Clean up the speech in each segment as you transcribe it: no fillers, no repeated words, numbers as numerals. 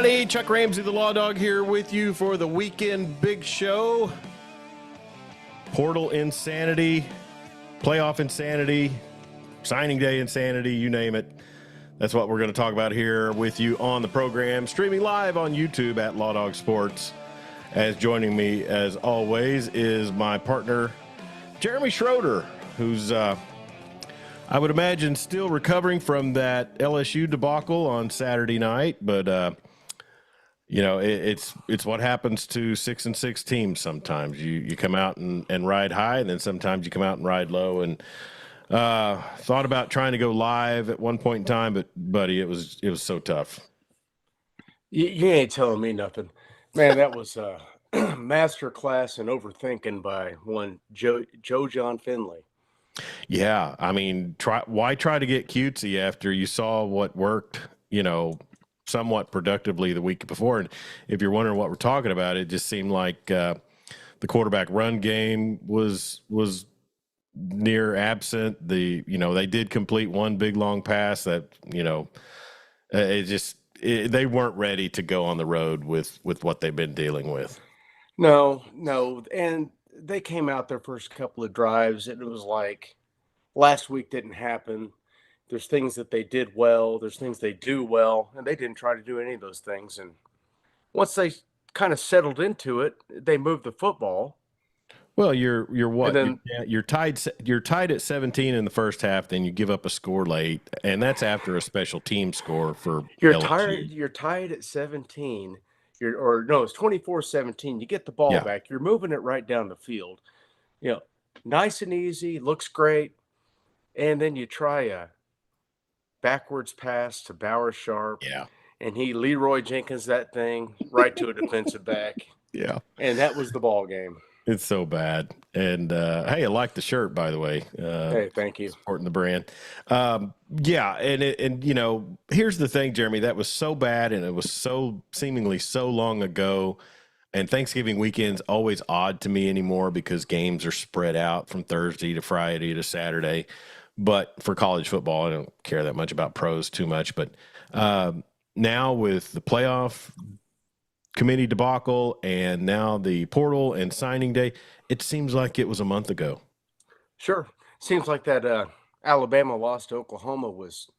everybody. Chuck Ramsey, the Lawdog, here with you for the weekend big show. Portal insanity, playoff insanity, signing day insanity, you name it. That's what we're going to talk about here with you on the program. Streaming live on YouTube at Lawdog Sports. As joining me, as always, is my partner, Jeremy Schroeder, who's, I would imagine, still recovering from that LSU debacle on Saturday night. But, you know, it's what happens to 6-6 teams sometimes. You come out and ride high, and then sometimes you come out and ride low. And thought about trying to go live at one point in time, but, buddy, it was so tough. You ain't telling me nothing. Man, that was a master class in overthinking by one Joe John Finley. Yeah, I mean, why try to get cutesy after you saw what worked, you know, somewhat productively the week before? And if you're wondering what we're talking about, it just seemed like the quarterback run game was near absent. They did complete one big long pass that, you know, they weren't ready to go on the road with what they've been dealing with. No, and they came out their first couple of drives, and it was like last week didn't happen. There's things that they did well, there's things they do well, and they didn't try to do any of those things. And once they kind of settled into it, they moved the football. Well, you're what? Then, you're tied at 17 in the first half, then you give up a score late, and that's after a special team score for LSU. You're tied at 17. It's 24-17. You get the ball back. You're moving it right down the field. You know, nice and easy, looks great. And then you try a backwards pass to Bauer Sharp. Yeah. And he Leroy Jenkins that thing right to a defensive back. Yeah. And that was the ball game. It's so bad. And, hey, I like the shirt, by the way. Hey, thank you. Supporting the brand. Yeah, and you know, here's the thing, Jeremy, that was so bad, and it was so seemingly so long ago, and Thanksgiving weekend's always odd to me anymore because games are spread out from Thursday to Friday to Saturday. But for college football, I don't care that much about pros too much. But now with the playoff committee debacle and now the portal and signing day, it seems like it was a month ago. Sure. Seems like that Alabama loss to Oklahoma was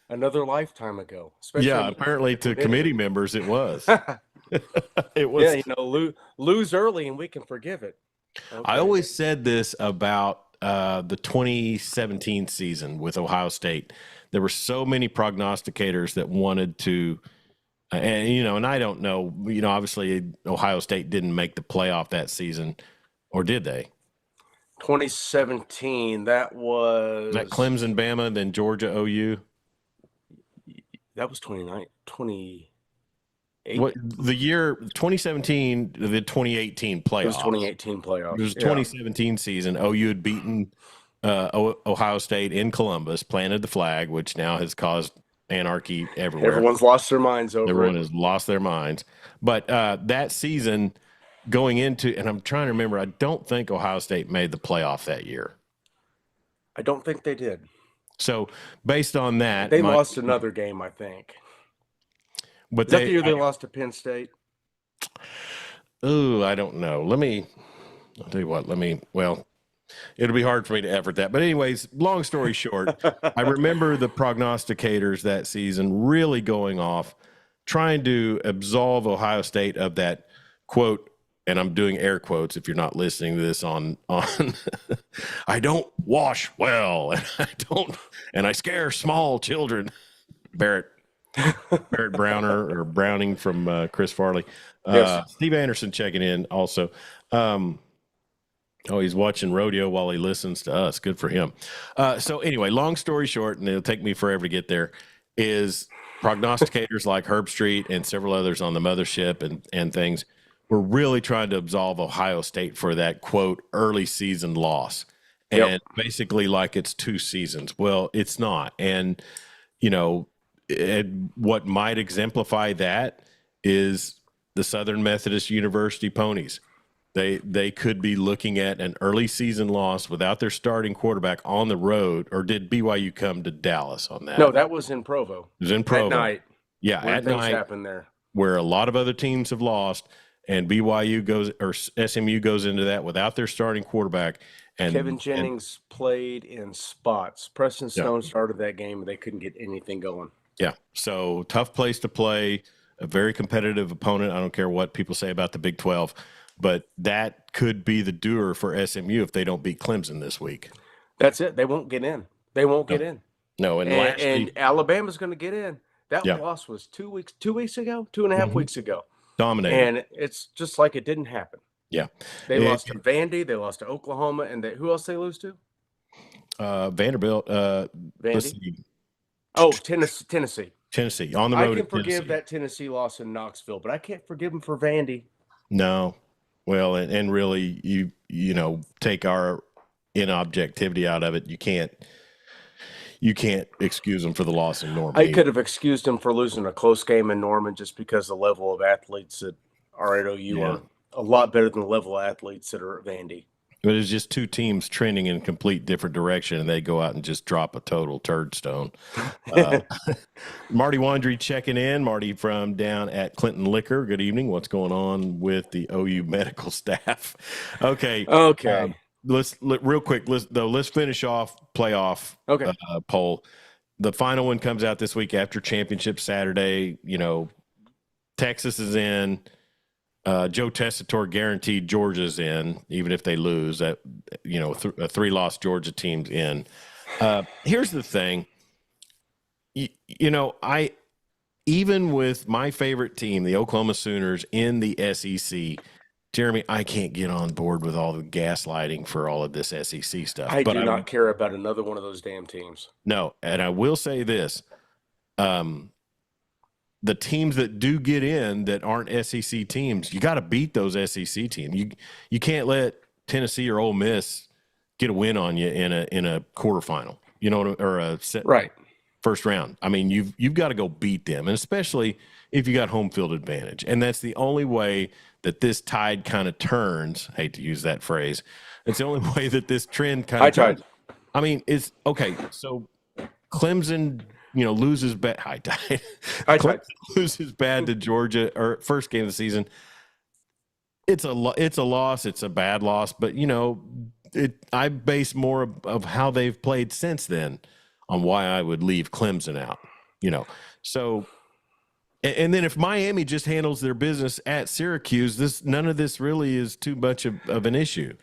another lifetime ago. Yeah, apparently to committee members it was. It was. Yeah, you know, lose early and we can forgive it. Okay. I always said this about the 2017 season with Ohio State. There were so many prognosticators that wanted to and, you know, and I don't know, you know, obviously Ohio State didn't make the playoff that season, or did they? 2017, that was Clemson, Bama, then Georgia, OU. That was 2018. What the year 2017, the 2018 playoffs. It was 2018 playoffs. It was 2017 season. OU had beaten Ohio State in Columbus, planted the flag, which now has caused anarchy everywhere. Everyone's lost their minds over Everyone has lost their minds. But that season going into, and I'm trying to remember, I don't think Ohio State made the playoff that year. I don't think they did. So based on that, they lost another game, I think. But is that the year they lost to Penn State? Oh, I don't know. I'll tell you what, it'll be hard for me to effort that. But anyways, long story short, I remember the prognosticators that season really going off, trying to absolve Ohio State of that quote, and I'm doing air quotes if you're not listening to this on I don't wash well, and I scare small children. Barrett Browning from Chris Farley. Yes. Steve Anderson checking in also. He's watching rodeo while he listens to us. Good for him. So anyway, long story short, and it'll take me forever to get there, is prognosticators like Herb Street and several others on the mothership and things were really trying to absolve Ohio State for that, quote, early season loss. And basically like it's 2 seasons. Well, it's not. And, you know, what might exemplify that is the Southern Methodist University Ponies. They could be looking at an early season loss without their starting quarterback on the road, or did BYU come to Dallas on that? No, that was in Provo. It was in Provo. At night. Yeah, when at things night. happened there. where a lot of other teams have lost, and SMU goes into that without their starting quarterback. And Kevin Jennings played in spots. Preston Yeah. Stone started that game, and they couldn't get anything going. Yeah. So tough place to play, a very competitive opponent. I don't care what people say about the Big 12, but that could be the doer for SMU if they don't beat Clemson this week. That's it. They won't get in. They won't get in. No, And Alabama's going to get in. That loss was 2 weeks ago, 2.5 weeks ago. Dominated. And it's just like it didn't happen. Yeah. They lost to Vandy. They lost to Oklahoma. And who else they lose to? Vanderbilt. Vandy. Oh, Tennessee. Tennessee on the road. I can forgive that Tennessee loss in Knoxville, but I can't forgive them for Vandy. No. Well, and really, you know, take our inobjectivity out of it. You can't excuse them for the loss in Norman. I could have excused them for losing a close game in Norman just because the level of athletes that are at OU are a lot better than the level of athletes that are at Vandy. But it's just two teams trending in a complete different direction, and they go out and just drop a total turd stone. Marty Wandry checking in. Marty from down at Clinton Liquor. Good evening. What's going on with the OU medical staff? Okay. Let's real quick. Let's finish off playoff poll. The final one comes out this week after championship Saturday. You know, Texas is in. Joe Tessitore guaranteed Georgia's in, even if they lose. That a 3-loss Georgia team's in. Here's the thing. I even with my favorite team, the Oklahoma Sooners, in the SEC, Jeremy, I can't get on board with all the gaslighting for all of this SEC stuff. I do not care about another one of those damn teams. No, and I will say this. The teams that do get in that aren't SEC teams, you got to beat those SEC teams. You can't let Tennessee or Ole Miss get a win on you in a quarterfinal, or a set first round. I mean, you've got to go beat them, and especially if you got home field advantage. And that's the only way that this tide kind of turns. I hate to use that phrase. It's the only way that this trend kind of turns. I mean, it's okay. So Clemson, loses bad. High tide. Loses bad to Georgia, or first game of the season. It's a loss. It's a bad loss, but I base more of how they've played since then on why I would leave Clemson out. So, and then if Miami just handles their business at Syracuse, none of this really is too much of an issue.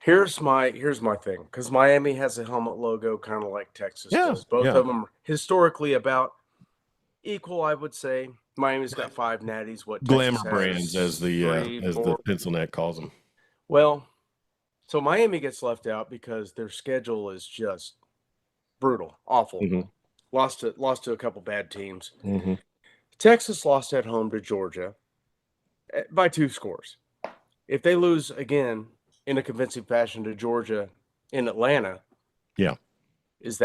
Here's my thing, because Miami has a helmet logo kind of like Texas does. Both of them are historically about equal, I would say. Miami's got 5 natties. What glamour Texas brands, as the pencil neck calls them. Well, so Miami gets left out because their schedule is just brutal, awful. Mm-hmm. Lost to a couple bad teams. Mm-hmm. Texas lost at home to Georgia by 2 scores. If they lose again in a convincing fashion to Georgia in Atlanta, is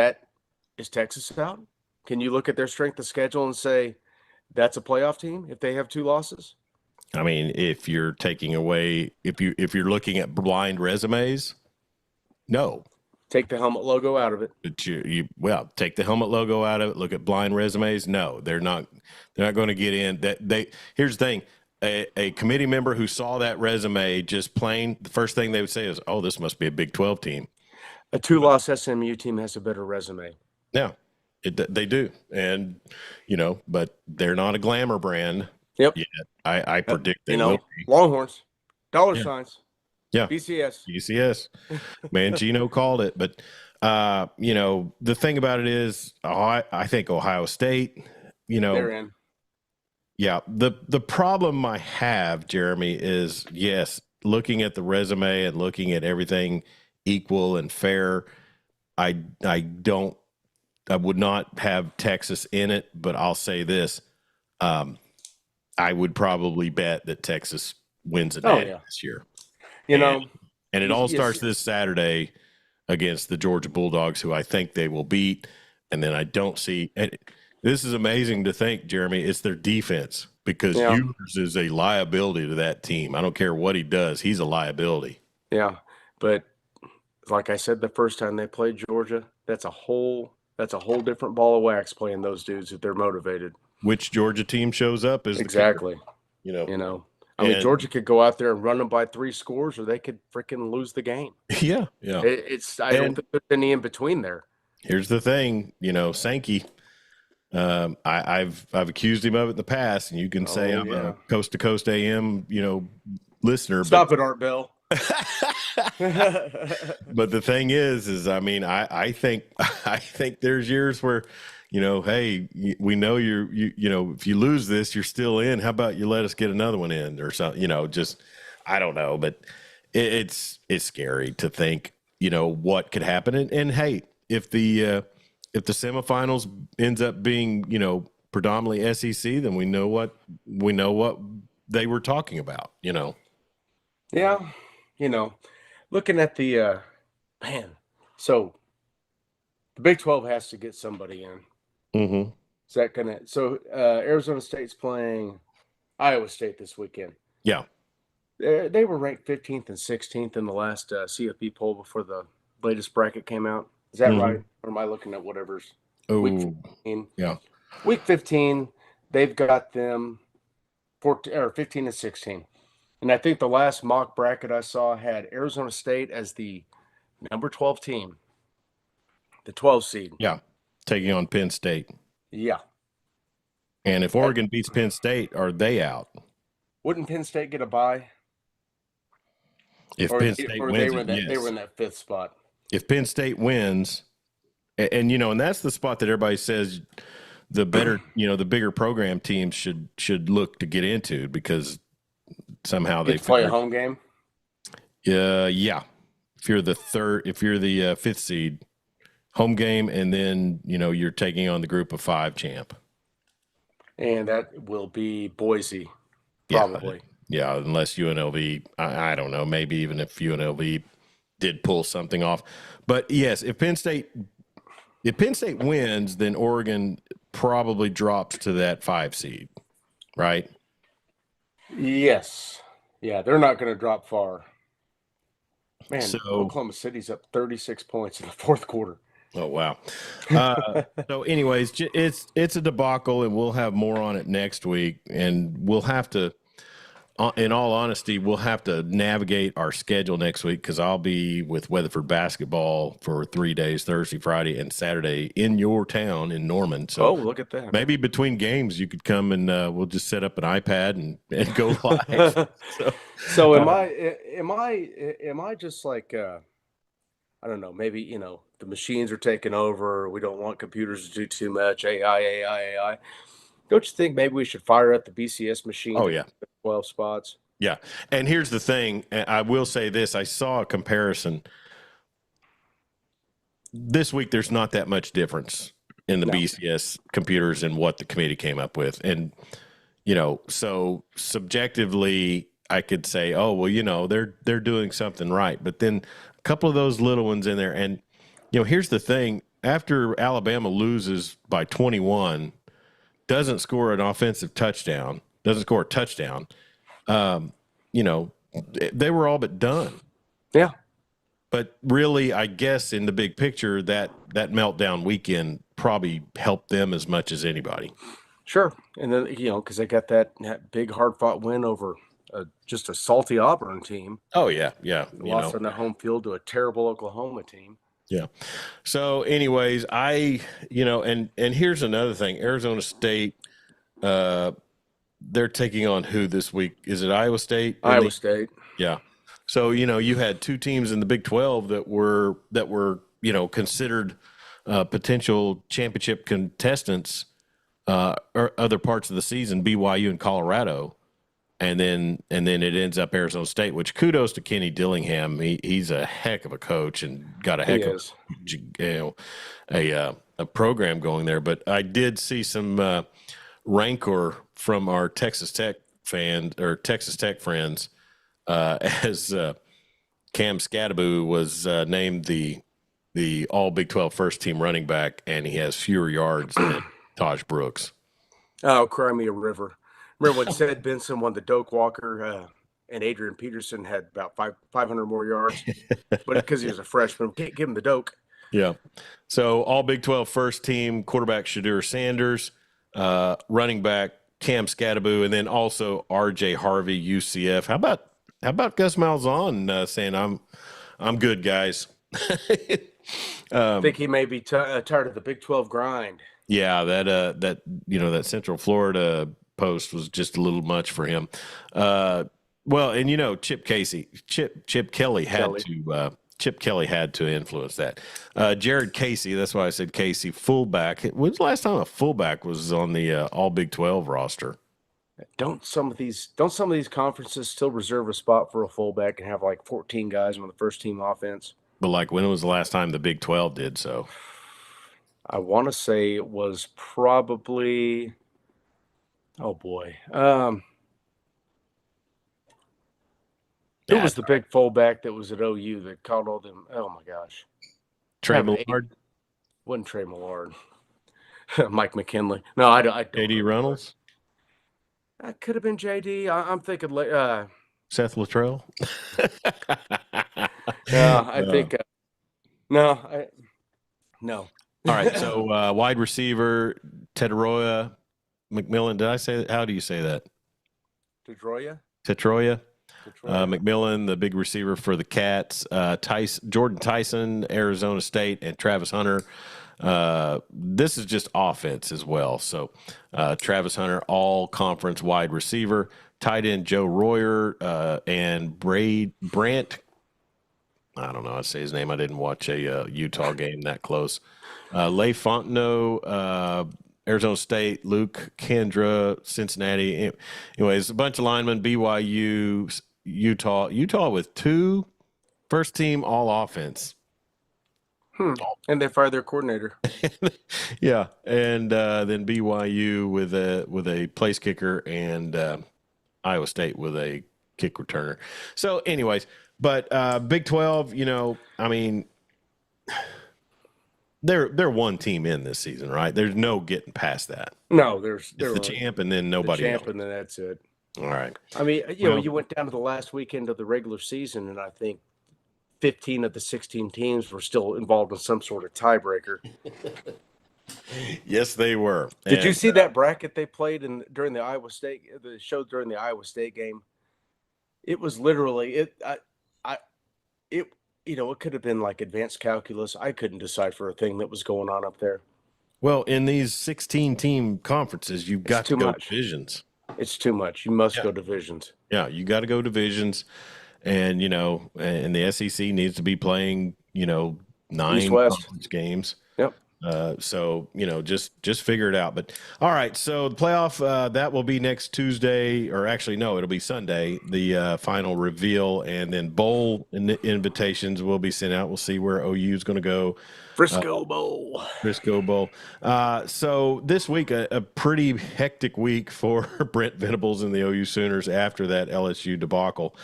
Texas out? Can you look at their strength of schedule and say that's a playoff team if they have 2 losses? I mean, if you're taking away, if you're looking at blind resumes, no. Take the helmet logo out of it. But take the helmet logo out of it. Look at blind resumes. No, they're not going to get in. Here's the thing. A committee member who saw that resume just plain, the first thing they would say is, "Oh, this must be a Big 12 team." A 2-loss SMU team has a better resume. Yeah, they do, and but they're not a glamour brand. Yep. Yet. I predict they will be. Longhorns, dollar signs. Yeah. BCS. Mangino called it, but the thing about it is, I think Ohio State. They're in. Yeah, the problem I have, Jeremy, is looking at the resume and looking at everything equal and fair. I would not have Texas in it, but I'll say this: I would probably bet that Texas wins it this year. And it all starts this Saturday against the Georgia Bulldogs, who I think they will beat. And then I don't see. This is amazing to think, Jeremy. It's their defense, because Ewers is a liability to that team. I don't care what he does; he's a liability. Yeah, but like I said, the first time they played Georgia, that's a whole different ball of wax playing those dudes if they're motivated. which Georgia team shows up is exactly. The kicker, You know, I mean, Georgia could go out there and run them by 3 scores, or they could freaking lose the game. Yeah. I don't think there's any in between there. Here's the thing, Sankey. I've accused him of it in the past, and you can say I'm a coast to coast AM, listener. Stop it, Art Bell. But the thing is I mean, I think there's years where, hey, we know if you lose this, you're still in. How about you let us get another one in or something? Just I don't know, but it's scary to think, what could happen. And hey, if the semifinals ends up being, predominantly SEC, then we know what they were talking about, Yeah. Looking at the so the Big 12 has to get somebody in. Mm-hmm. Is that gonna Arizona State's playing Iowa State this weekend. Yeah. They were ranked 15th and 16th in the last CFP poll before the latest bracket came out. Is that right? Or am I looking at whatever's week 15? Yeah. Week 15, they've got them 14 or 15 and 16. And I think the last mock bracket I saw had Arizona State as the number 12 team, the 12 seed. Yeah, taking on Penn State. Yeah. And if Oregon beats Penn State, are they out? Wouldn't Penn State get a bye? If Penn State wins, they were in that 5th spot. If Penn State wins, and that's the spot that everybody says the better, the bigger program teams should look to get into, because somehow they play a home game. Yeah. If you're the 5th seed, home game, and then you're taking on the group of 5 champ, and that will be Boise, probably. Yeah, unless UNLV, I don't know, maybe even if UNLV did pull something off. But yes, if Penn State wins, then Oregon probably drops to that 5 seed, right? Yes. Yeah, they're not going to drop far. Man, so, Oklahoma City's up 36 points in the 4th quarter. Oh, wow. So anyways, it's a debacle, and we'll have more on it next week. And we'll have to, in all honesty, we'll have to navigate our schedule next week, because I'll be with Weatherford basketball for 3 days, Thursday, Friday, and Saturday in your town in Norman. So look at that. Maybe between games you could come and we'll just set up an iPad and go live. So am I just like I don't know, maybe the machines are taking over, we don't want computers to do too much, AI. Don't you think maybe we should fire up the BCS machine? Oh, yeah. 12 spots. Yeah. And here's the thing. I will say this. I saw a comparison. This week, there's not that much difference in the BCS computers and what the committee came up with. And, so subjectively, I could say, oh, well, they're doing something right. But then a couple of those little ones in there. And, here's the thing. After Alabama loses by 21, doesn't score an offensive touchdown, doesn't score a touchdown, they were all but done. Yeah. But really, I guess in the big picture, that meltdown weekend probably helped them as much as anybody. Sure. And then, because they got that big hard-fought win over just a salty Auburn team. Oh, yeah, yeah. Lost on the home field to a terrible Oklahoma team. Yeah. So anyways, and here's another thing. Arizona State, they're taking on who this week? Is it Iowa State? Iowa State. Yeah. So, you had 2 teams in the Big 12 that were considered potential championship contestants or other parts of the season, BYU and Colorado. And then it ends up Arizona State, which kudos to Kenny Dillingham. He's a heck of a coach and got a heck of a program going there. But I did see some rancor from our Texas Tech friends as Cam Scadaboo was named the All Big 12 first team running back, and he has fewer yards than Taj Brooks. Oh, cry me a river. Remember when Sid Benson won the Doak Walker and Adrian Peterson had about 500 more yards? But because he was a freshman, can't give him the Doak. Yeah. So all Big 12 first team quarterback Shadur Sanders, running back Cam Scattaboo, and then also R.J. Harvey, UCF. How about Gus Malzahn saying I'm good, guys? I think he may be tired of the Big 12 grind. Yeah, that Central Florida post was just a little much for him. Well, and Chip Kelly had to influence that. Jared Casey, that's why I said Casey, fullback. When's the last time a fullback was on the All Big 12 roster? Don't some of these conferences still reserve a spot for a fullback and have like 14 guys on the first team offense? But like, when was the last time the Big 12 did so? I want to say it was probably, oh boy, who was the big fullback that was at OU that called all them? Oh my gosh, Trey Millard, wasn't Trey Millard, Mike McKinley. No, I don't. JD Reynolds, that could have been JD. I'm thinking Seth Luttrell. Yeah, I think no. All right, so wide receiver Tetroya McMillan. Did I say that? How do you say that? Tetroya. McMillan, the big receiver for the Cats. Jordan Tyson, Arizona State, and Travis Hunter. This is just offense as well. So Travis Hunter, all conference wide receiver. Tight end Joe Royer and Brant. I don't know how to say his name. I didn't watch a Utah game that close. Leigh Fontenot, Arizona State, Luke Kendra, Cincinnati. Anyways, a bunch of linemen, BYU, Utah with 2 first-team all-offense. And they fired their coordinator. Yeah, and then BYU with a place kicker, and Iowa State with a kick returner. So, anyways, but Big 12, I mean, they're one team in this season, right? There's no getting past that. No, it's the champ, and then nobody else. And then that's it. All right. I mean, you went down to the last weekend of the regular season, and I think 15 of the 16 teams were still involved in some sort of tiebreaker. Yes, they were. Did you see that bracket they played during the Iowa State game? It was literally it could have been like advanced calculus. I couldn't decide for a thing that was going on up there. Well, in these 16-team conferences, you've got to go divisions. It's too much. You must go divisions. Yeah, you got to go divisions, and and the SEC needs to be playing 9 conference games. Yep. So just figure it out. But all right, so the playoff that will be next Tuesday, or actually no, it'll be Sunday. The final reveal, and then bowl invitations will be sent out. We'll see where OU is going to go. Frisco Bowl. So this week, a pretty hectic week for Brent Venables and the OU Sooners after that LSU debacle.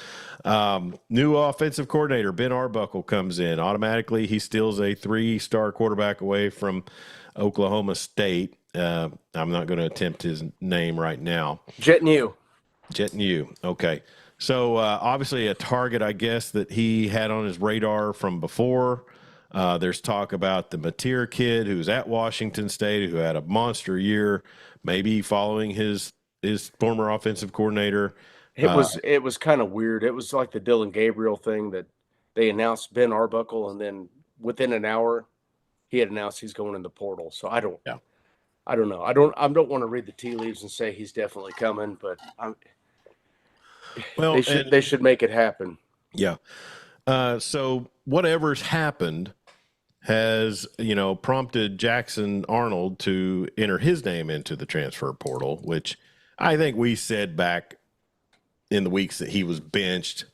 New offensive coordinator Ben Arbuckle comes in. Automatically, he steals a 3-star quarterback away from Oklahoma State. I'm not going to attempt his name right now. Jet New. Okay. So obviously a target, I guess, that he had on his radar from before. There's talk about the Mateer kid who's at Washington State, who had a monster year, maybe following his former offensive coordinator. It was kind of weird. It was like the Dylan Gabriel thing that they announced Ben Arbuckle, and then within an hour, he had announced he's going in the portal. So I don't know. I don't want to read the tea leaves and say he's definitely coming, but they should make it happen. Yeah. So whatever's happened has, prompted Jackson Arnold to enter his name into the transfer portal, which I think we said back in the weeks that he was benched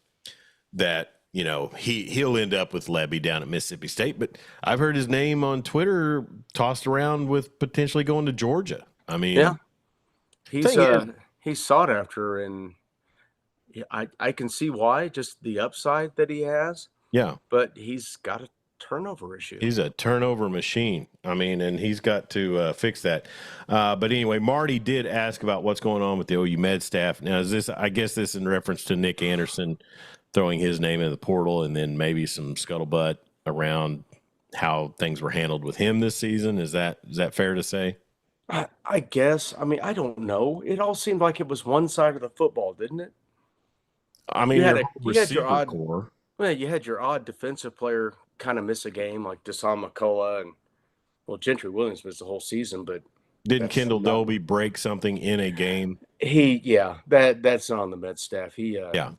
that, he'll end up with Levy down at Mississippi State. But I've heard his name on Twitter tossed around with potentially going to Georgia. I mean, he's sought after, and I can see why, just the upside that he has. Yeah. But he's got a turnover issue. He's a turnover machine. I mean, and he's got to fix that. But anyway, Marty did ask about what's going on with the OU med staff. Now, I guess this in reference to Nick Anderson throwing his name in the portal, and then maybe some scuttlebutt around how things were handled with him this season. Is that fair to say? I guess. I mean, I don't know. It all seemed like it was one side of the football, didn't it? I You mean, had your a whole you had your receiver odd core. well, you had your odd defensive player kind of miss a game like Deshaun McCullough and well, Gentry Williams missed the whole season, but Didn't that's Kendall not Dolby break something in a game? that's not on the Met staff. Yeah.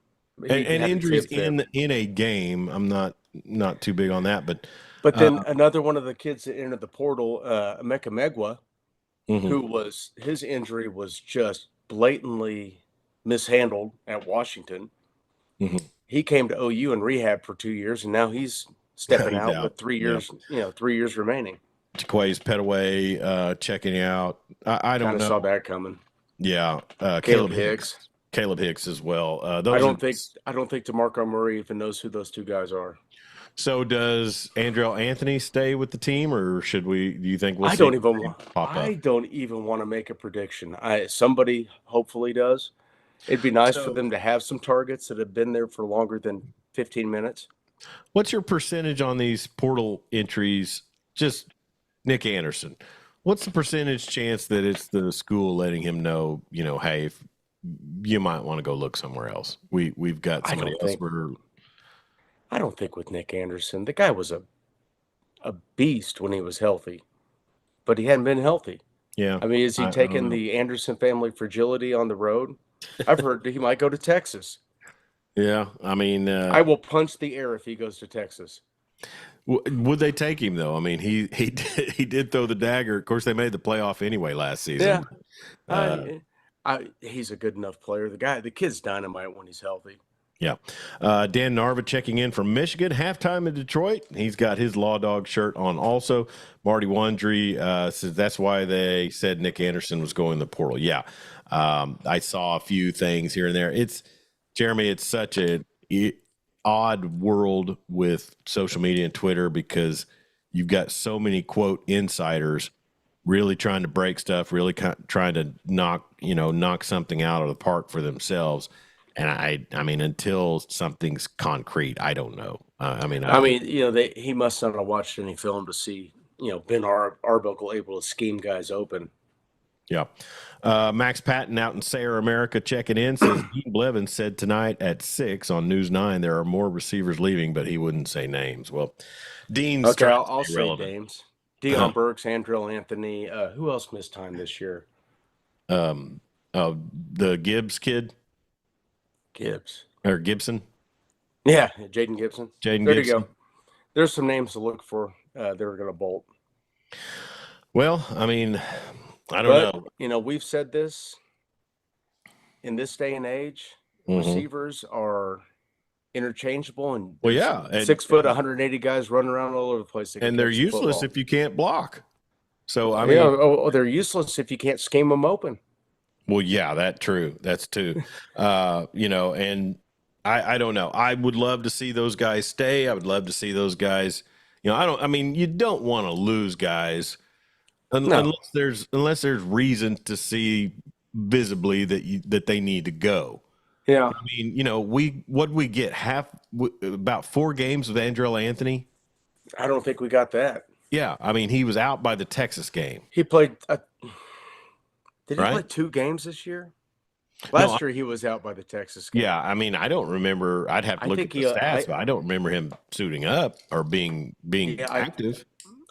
He And had a injuries tib there. in a game, I'm not too big on that, but But then another one of the kids that entered the portal, Emeka Megwa, mhm, his injury was just blatantly mishandled at Washington. mhm. He came to OU and rehab for 2 years, and now he's stepping He's out out. with 3 Yeah. years, 3 years remaining. Jaquays Petaway checking out. I don't Kind of saw know. that coming. Yeah. Caleb Hicks. Caleb Hicks as well. I Those don't are think DeMarco Murray even knows who those two guys are. So does Andrell Anthony stay with the team, or do you think we'll I see don't even him want. pop up? I don't even want to make a prediction. Somebody hopefully does. It'd be nice for them to have some targets that have been there for longer than 15 minutes. What's your percentage on these portal entries? Just Nick Anderson. What's the percentage chance that it's the school letting him know, hey, if you might want to go look somewhere else. We've got somebody else. I don't think with Nick Anderson, the guy was a beast when he was healthy, but he hadn't been healthy. Yeah. I mean, is he taking the Anderson family fragility on the road? I've heard that he might go to Texas. Yeah. I mean, I will punch the air if he goes to Texas. Would they take him though? I mean, he did throw the dagger. Of course, they made the playoff anyway last season. Yeah. He's a good enough player. The kid's dynamite when he's healthy. Yeah. Dan Narva checking in from Michigan. Halftime in Detroit. He's got his Lawdog shirt on also. Marty Wandry says that's why they said Nick Anderson was going to the portal. Yeah. I saw a few things here and there. Jeremy, it's such an odd world with social media and Twitter because you've got so many, quote, insiders really trying to break stuff, really trying to knock something out of the park for themselves. And I mean, until something's concrete, I don't know. He must not have watched any film to see, Ben Arbuckle able to scheme guys open. Yeah. Max Patton out in Sayre, America checking in says Dean Blevins said tonight at 6 on News 9 there are more receivers leaving, but he wouldn't say names. Well, Dean's okay. I'll say relevant. names. Deion Burks, Andrell Anthony. Who else missed time this year? The Gibbs kid. Gibbs or Gibson. Yeah, Jaden Gibson. There you go. There's some names to look for. They're going to bolt. Well, I mean, I don't know. We've said this in this day and age. Receivers are interchangeable, and 6 foot, 180 guys running around all over the place, and they're useless if you can't block. So I mean, they're useless if you can't scheme them open. Well, yeah, that's true. And I don't know. I would love to see those guys stay. I would love to see those guys. You don't want to lose guys unless there's reason to see visibly that they need to go. Yeah. I mean, we get about 4 games with Andrell Anthony. I don't think we got that. Yeah. I mean, he was out by the Texas game. He played. Did he play 2 games this year? Last year he was out by the Texas game. Yeah, I mean, I don't remember. I'd have to look at the stats, but I don't remember him suiting up or being active.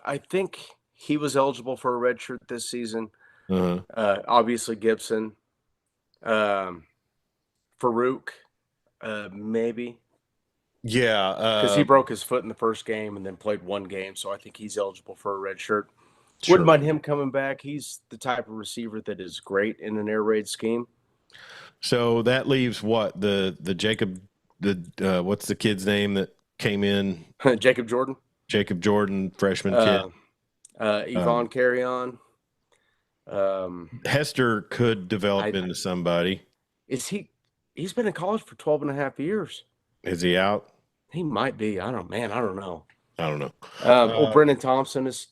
I think he was eligible for a red shirt this season. Obviously Gibson, Farouk, maybe. Yeah, because he broke his foot in the first game and then played 1 game, so I think he's eligible for a red shirt. Sure. Wouldn't mind him coming back. He's the type of receiver that is great in an air raid scheme. So that leaves what the Jacob what's the kid's name that came in? Jacob Jordan, freshman kid. Yvonne Carrion. Hester could develop into somebody. He's been in college for 12 and a half years. Is he out? He might be. I don't know. Brennan Thompson is,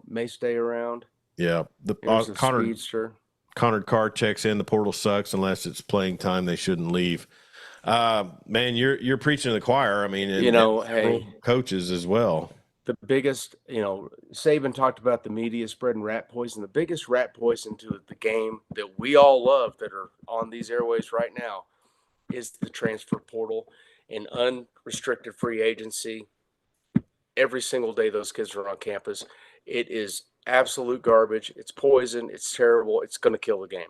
may stay around. Yeah. The speedster. Connor Carr checks in. The portal sucks unless it's playing time. They shouldn't leave. Man, you're preaching to the choir. I mean, hey, coaches as well. the biggest, Saban talked about the media spreading rat poison. The biggest rat poison to the game that we all love that are on these airways right now is the transfer portal and unrestricted free agency. Every single day those kids are on campus. It is absolute garbage. It's poison. It's terrible. It's going to kill the game.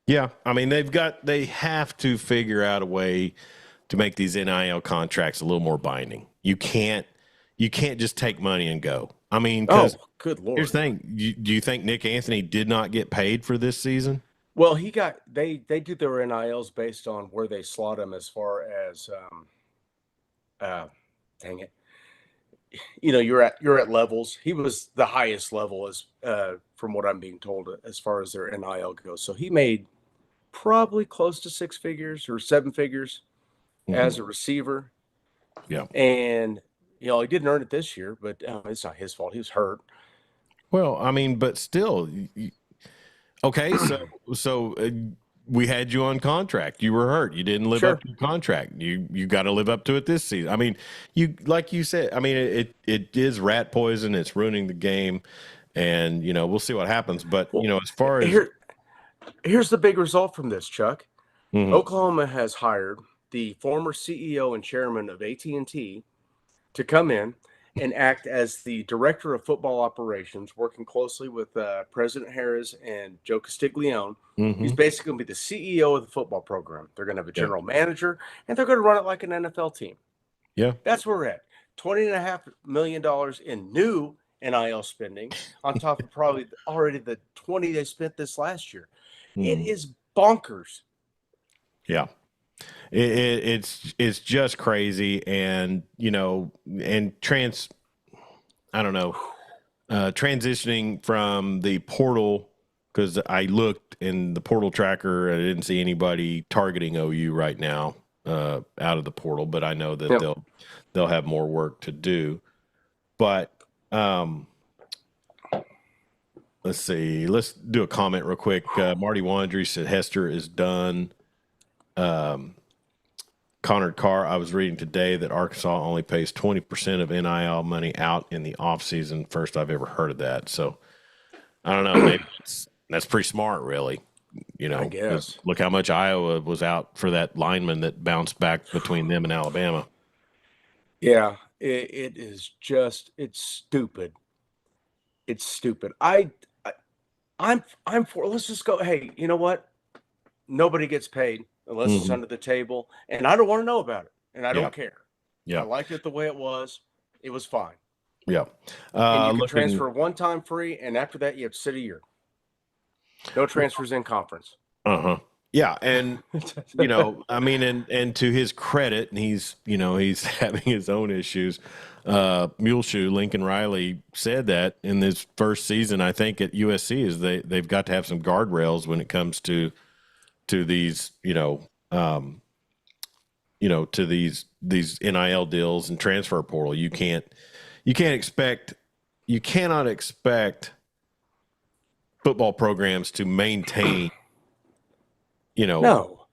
Yeah. I mean, they have to figure out a way to make these NIL contracts a little more binding. You can't just take money and go. I mean, because good Lord. Here's the thing. Do you think Nick Anthony did not get paid for this season? Well, they do their NILs based on where they slot him as far as dang it. You're at levels. He was the highest level as from what I'm being told as far as their NIL goes. So he made probably close to 6 figures or 7 figures as a receiver. Yeah. And he didn't earn it this year, but it's not his fault. He was hurt. Well, I mean, but still, okay. So we had you on contract. You were hurt. You didn't live up to your contract. You got to live up to it this season. I mean, like you said. I mean, it is rat poison. It's ruining the game, and we'll see what happens. But as far as here's the big result from this, Chuck. Oklahoma has hired the former CEO and chairman of AT&T to come in and act as the director of football operations, working closely with President Harris and Joe Castiglione. He's basically going to be the CEO of the football program. They're going to have a general manager, and they're going to run it like an NFL team. Yeah. That's where we're at. $20.5 million in new NIL spending on top of probably already the 20 they spent this last year. It is bonkers. Yeah. It's just crazy. And, transitioning from the portal, because I looked in the portal tracker, I didn't see anybody targeting OU right now out of the portal, but I know that they'll have more work to do. But let's see. Let's do a comment real quick. Marty Wandry said Hester is done. Connor Carr, I was reading today that Arkansas only pays 20% of NIL money out in the offseason. First I've ever heard of that. So I don't know. Maybe that's pretty smart, really. I guess. Look how much Iowa was out for that lineman that bounced back between them and Alabama. Yeah, it is just, it's stupid. It's stupid. I'm for, let's just go, hey, you know what? Nobody gets paid unless it's under the table, and I don't want to know about it, and I don't care. Yeah, I liked it the way it was. It was fine. Yeah. And you can transfer one time free, and after that, you have to sit a year. No transfers in conference. Yeah, and I mean, and to his credit, and he's having his own issues. Muleshoe, Lincoln Riley said that in this first season, I think at USC, is they've got to have some guardrails when it comes to these, to these NIL deals and transfer portal. You cannot expect football programs to maintain,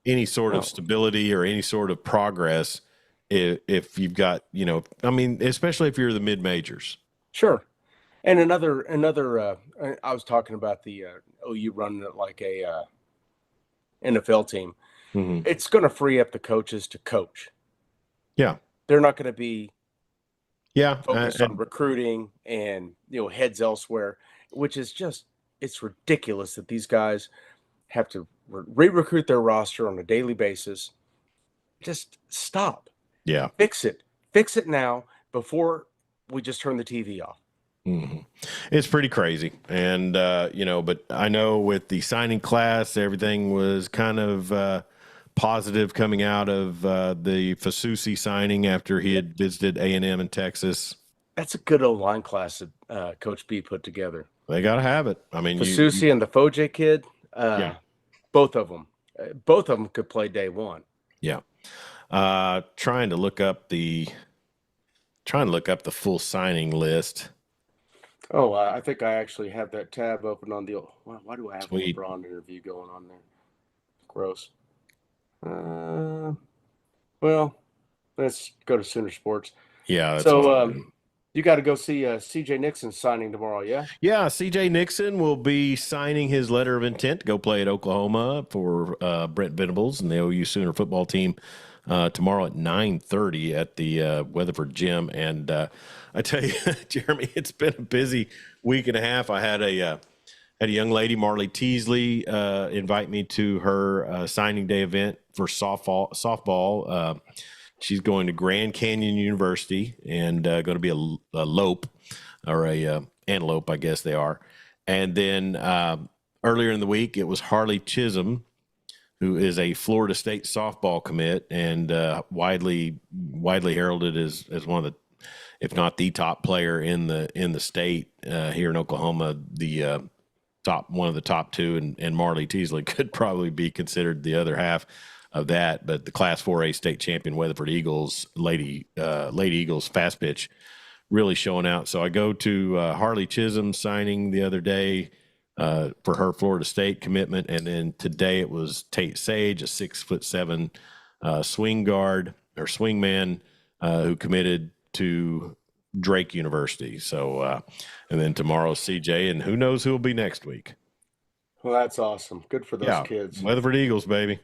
any sort of stability or any sort of progress if you've got, especially if you're the mid majors. Sure. And another, I was talking about the OU running it like a NFL team. It's going to free up the coaches to coach. Yeah. They're not going to be focused on recruiting and, heads elsewhere, which is just, it's ridiculous that these guys have to re-recruit their roster on a daily basis. Just stop. Yeah. Fix it now before we just turn the TV off. It's pretty crazy. And, but I know with the signing class, everything was kind of positive coming out of the Fasusi signing after he had visited A&M in Texas. That's a good O-line class that Coach B put together. They got to have it. I mean, Fasusi and the Foje kid, both of them could play day one. Yeah. Trying to look up the full signing list. Oh, I think I actually have that tab open on the. Why do I have a LeBron interview going on there? Gross. Well, let's go to Sooner Sports. Yeah. So, You got to go see C.J. Nixon signing tomorrow, yeah? Yeah, C.J. Nixon will be signing his letter of intent to go play at Oklahoma for Brent Venables and the OU Sooner football team tomorrow at 9:30 at the Weatherford Gym. And I tell you, Jeremy, it's been a busy week and a half. I had a young lady, Marley Teasley, invite me to her signing day event for softball. She's going to Grand Canyon University and going to be a lope or a antelope, I guess they are. And then earlier in the week, it was Harley Chisholm, who is a Florida State softball commit and widely heralded as one of the, if not the top player in the state here in Oklahoma, the one of the top two, and Marley Teasley could probably be considered the other half of that. But the Class 4A state champion Weatherford Eagles, Lady Eagles fast pitch, really showing out. So I go to Harley Chisholm signing the other day for her Florida State commitment, and then today it was Tate Sage, a 6'7" swing guard or swingman who committed to Drake University. So and then tomorrow's CJ, and who knows who will be next week. Well, that's awesome. Good for those kids. Weatherford Eagles, baby.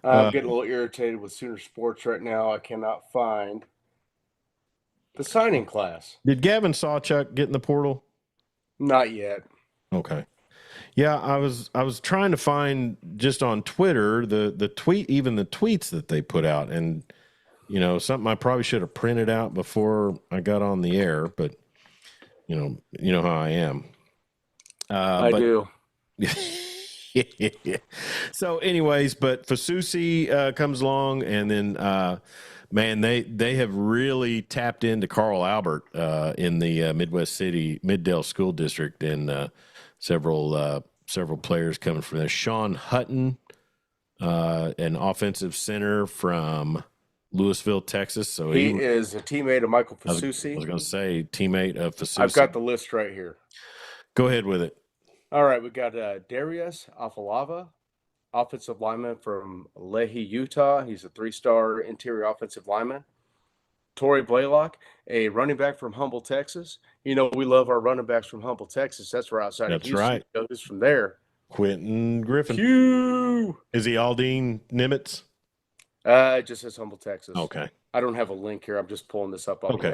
I'm getting a little irritated with Sooner Sports right now. I cannot find the signing class. Did Gavin Sawchuk get in the portal? Not yet. Okay. Yeah, I was trying to find just on Twitter the tweets that they put out, and something I probably should have printed out before I got on the air, but you know how I am. I do. So anyways, but Fasusi comes along, and then man, they have really tapped into Carl Albert in the Midwest City Middale School District, and several players coming from there. Sean Hutton, an offensive center from Louisville, Texas. So he is a teammate of Michael Fasusi. I was going to say teammate of Fasusi. I've got the list right here. Go ahead with it. All right, we got Darius Afalava, offensive lineman from Lehi, Utah. He's a 3-star interior offensive lineman. Torrey Blaylock, a running back from Humble, Texas. We love our running backs from Humble, Texas. That's right outside of Houston. Right. He goes from there. Quentin Griffin. Phew. Is he Aldine Nimitz? It just says Humble, Texas. Okay. I don't have a link here. I'm just pulling this up. Okay.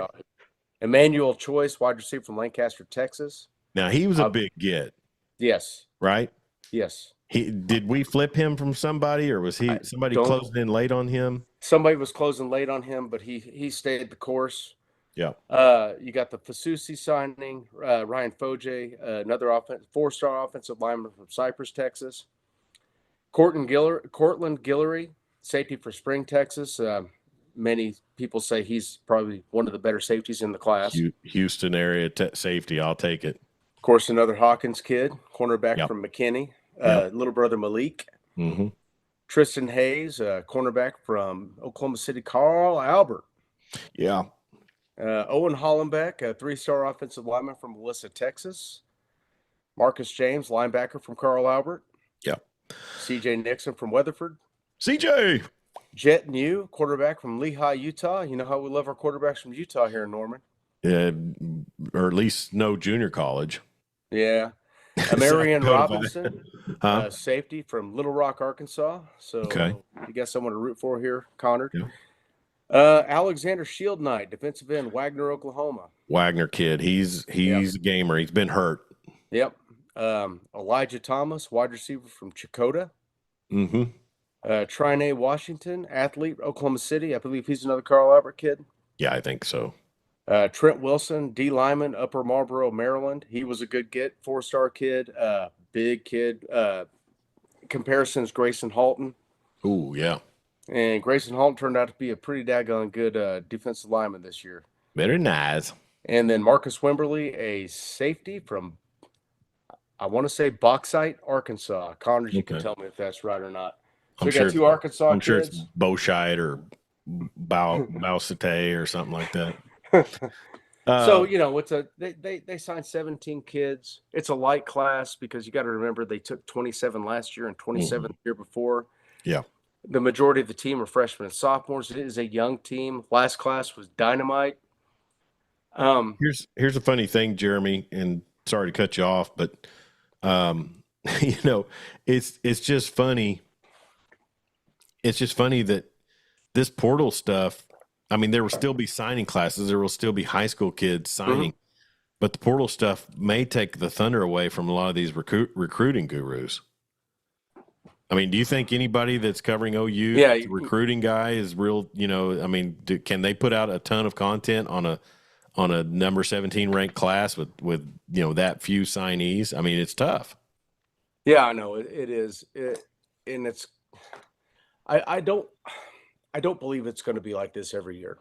Emmanuel Choice, wide receiver from Lancaster, Texas. Now, he was a big get. Yes. Right? Yes. Did we flip him from somebody, or was somebody closing in late on him? Somebody was closing late on him, but he stayed the course. Yeah. You got the Fasusi signing, Ryan Foje, another 4-star offensive lineman from Cypress, Texas. Cortland Guillory, safety for Spring, Texas. Many people say he's probably one of the better safeties in the class. Houston area safety, I'll take it. Of course, another Hawkins kid, cornerback from McKinney. Little brother Malik. Mm-hmm. Tristan Hayes, cornerback from Oklahoma City, Carl Albert. Yeah. Owen Hollenbeck, a 3-star offensive lineman from Melissa, Texas. Marcus James, linebacker from Carl Albert. Yeah. C.J. Nixon from Weatherford. C.J. Jet New, quarterback from Lehi, Utah. You know how we love our quarterbacks from Utah here in Norman. Or at least no junior college. Yeah. Marion Robinson, safety from Little Rock, Arkansas. So you got someone to root for here, Connor. Yeah. Alexander Shield Knight, defensive end, Wagner, Oklahoma. Wagner kid. He's a gamer. He's been hurt. Yep. Elijah Thomas, wide receiver from Chakotah. Mm-hmm. Trine Washington, athlete, Oklahoma City. I believe he's another Carl Albert kid. Yeah, I think so. Trent Wilson, D lineman, Upper Marlboro, Maryland. He was a good get, 4-star kid, big kid. Comparisons, Grayson Halton. Ooh, yeah. And Grayson Halton turned out to be a pretty daggone good defensive lineman this year. Very nice. And then Marcus Wimberly, a safety from, I want to say, Bauxite, Arkansas. Connors, you can tell me if that's right or not. So we got 2 Arkansas kids. Sure it's Beaushite or Bausate or something like that. So they signed 17 kids. It's a light class because you got to remember they took 27 last year and 27 the year before. Yeah, the majority of the team are freshmen and sophomores. It is a young team. Last class was dynamite. Here's a funny thing, Jeremy, and sorry to cut you off, but um, you know, it's just funny. It's just funny that this portal stuff. I mean, there will still be signing classes. There will still be high school kids Mhm. signing, but the portal stuff may take the thunder away from a lot of these recruiting gurus. I mean, do you think anybody that's covering OU Yeah, that's a recruiting guy is real? I mean, can they put out a ton of content on a number 17 ranked class with that few signees? I mean, it's tough. yeah, I know it is, and it's I don't believe it's going to be like this every year.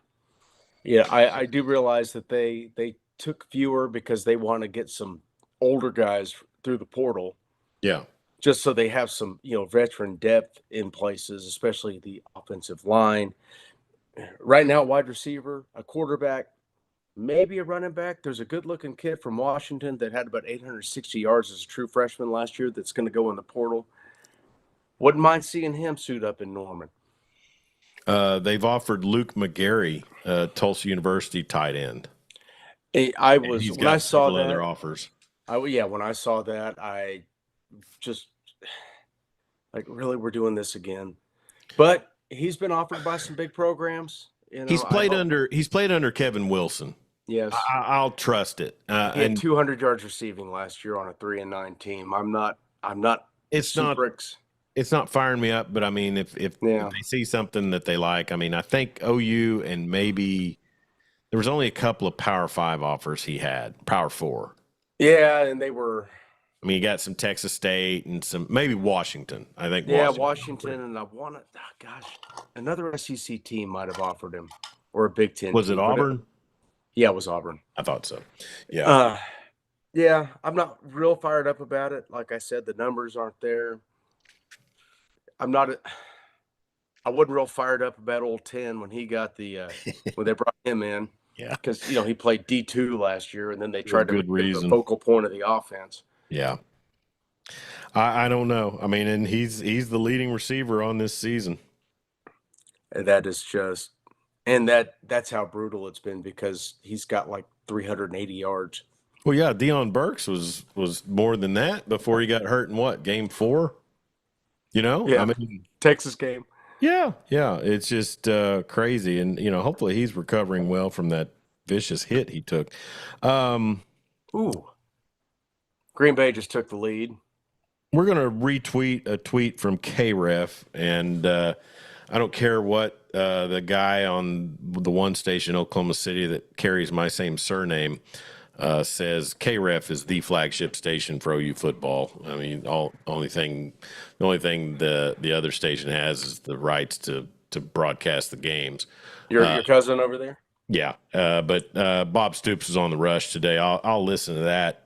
Yeah, I do realize that they took fewer because they want to get some older guys through the portal, Yeah. just so they have some veteran depth in places, especially the offensive line. Right now, wide receiver, a quarterback, maybe a running back. There's a good looking kid from Washington that had about 860 yards as a true freshman last year that's going to go in the portal. Wouldn't mind seeing him suit up in Norman. They've offered Luke McGarry, Tulsa University tight end. I And was he's when I got saw several other that. offers. When I saw that, I just like, really, we're doing this again. But he's been offered by some big programs. I hope. He's played under Kevin Wilson. Yes, I'll trust it. he had And 200 yards receiving last year on a 3-9 team. I'm not it's not super. it's not firing me up, but I mean, if Yeah, they see something that they like, I mean, I think OU and maybe there was only a couple of Power 5 offers he had, Power 4. yeah, and they were. I mean, he got some Texas State and some maybe Washington. I think Yeah, Washington Washington, offered. and gosh, another SEC team might have offered him, or a Big Ten Was it team. But Auburn? yeah, it was Auburn. I thought so. Yeah. Uh, yeah, I'm not real fired up about it. Like I said, the numbers aren't there. I'm not. I wasn't real fired up about old 10 when he got when they brought him in, Yeah. because he played D2 last year, and then they For tried to good make him the reason. focal point of the offense. Yeah. I don't know. I mean, and he's the leading receiver on this season. And that is just, that's how brutal it's been, because he's got like 380 yards. Well, yeah, Deion Burks was more than that before he got hurt in what, game 4? I Yeah, mean, Texas game. yeah, it's just crazy, and hopefully he's recovering well from that vicious hit he took. Ooh, Green Bay just took the lead. We're gonna retweet a tweet from KREF, and I don't care what the guy on the one station in Oklahoma City that carries my same surname says. KREF is the flagship station for OU football. I mean, the only thing the other station has is the rights to broadcast the games. Your cousin over there? Yeah, but Bob Stoops is on the rush today. I'll listen to that.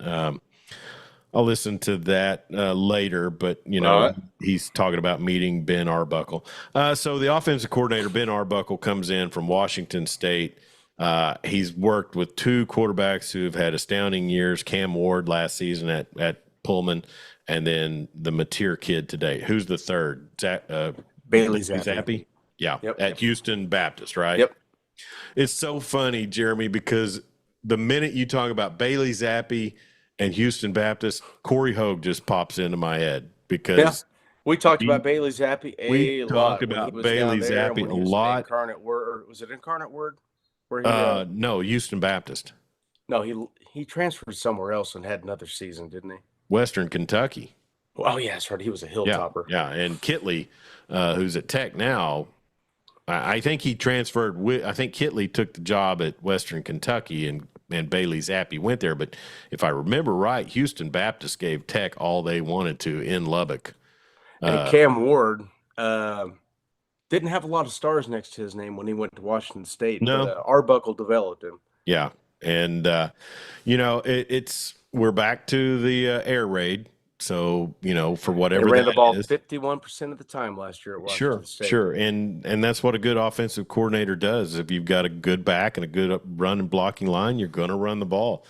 I'll listen to that later, but All right. he's talking about meeting Ben Arbuckle. So the offensive coordinator, Ben Arbuckle, comes in from Washington State. He's worked with 2 quarterbacks who've had astounding years, Cam Ward last season at Pullman, and then the Mateer kid today. Who's the third? Bailey Zappi. Yeah, Yep. at Houston Baptist, right? Yep. It's so funny, Jeremy, because the minute you talk about Bailey Zappi and Houston Baptist, Corey Hogue just pops into my head because We talked about Bailey Zappi we a talked lot when he about was Bailey down there, and Zappi when a he was at lot. Incarnate Word. Was it Incarnate Word? Where he No, Houston Baptist, no, he transferred somewhere else and had another season, didn't he? Western Kentucky. Oh yeah, that's right. He was a Yeah, hilltopper. yeah, and Kitley, who's at Tech now. I think he transferred. I think Kitley took the job at Western Kentucky, and Bailey Zappi went there. But if I remember right, Houston Baptist gave Tech all they wanted to in Lubbock. And Cam Ward didn't have a lot of stars next to his name when he went to Washington State, No. but Arbuckle developed him. Yeah, and it's we're back to the air raid. So for whatever They ran the that ball is. 51% of the time last year at Washington State. Sure, and that's what a good offensive coordinator does. If you've got a good back and a good run and blocking line, you're going to run the ball.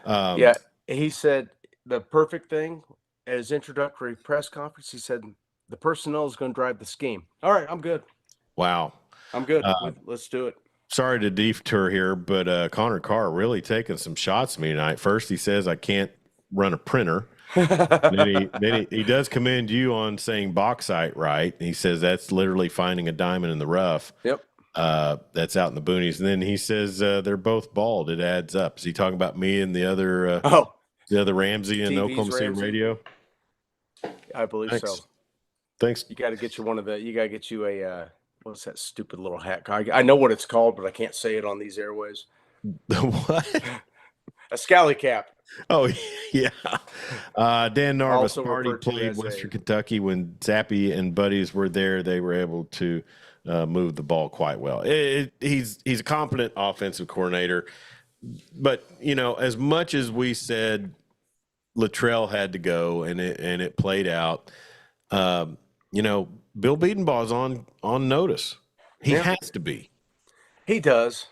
Yeah, he said the perfect thing at his introductory press conference. He said the personnel is going to drive the scheme. All right, I'm good. Wow. I'm good. Let's do it. sorry to detour here, but Connor Carr really taking some shots at me tonight. First, he says I can't run a printer. Then he does commend you on saying bauxite right. He says that's literally finding a diamond in the rough. Yep. That's out in the boonies. And then he says they're both bald. It adds up. Is he talking about me and the other Ramsey in TV's Oklahoma City Ramsey? radio? I believe Thanks. so. Thanks. You got to get you you got to get you a, what's that stupid little hat? I know what it's called, but I can't say it on these airways. What? A scally cap. Oh, yeah. Dan Narvis Also already referred to played as Western Kentucky. When Zappy and buddies were there, they were able to move the ball quite well. He's a competent offensive coordinator. But, as much as we said Luttrell had to go and it played out, Bill Bedenbaugh's on notice. He has to be. He does.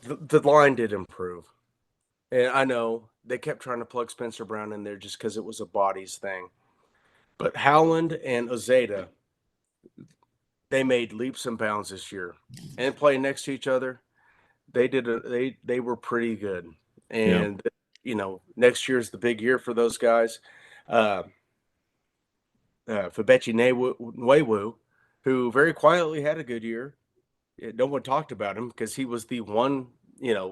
The line did improve. And I know they kept trying to plug Spencer Brown in there just because it was a bodies thing. But Howland and Ozeta, they made leaps and bounds this year. And playing next to each other, they were pretty good. And next year is the big year for those guys. Fabechi Nwewu, who very quietly had a good year. No one talked about him because he was the one,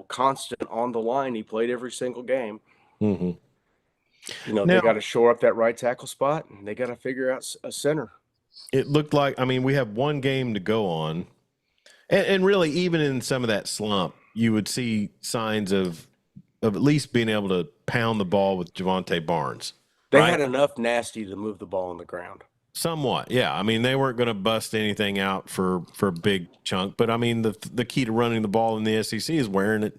constant on the line. He played every single game. Mm-hmm. They got to shore up that right tackle spot, and they got to figure out a center. It looked like, we have one game to go on. And really, even in some of that slump, you would see signs of at least being able to pound the ball with Javonte Barnes. They had enough nasty to move the ball on the ground. Somewhat, yeah. They weren't going to bust anything out for a big chunk, but the key to running the ball in the SEC is wearing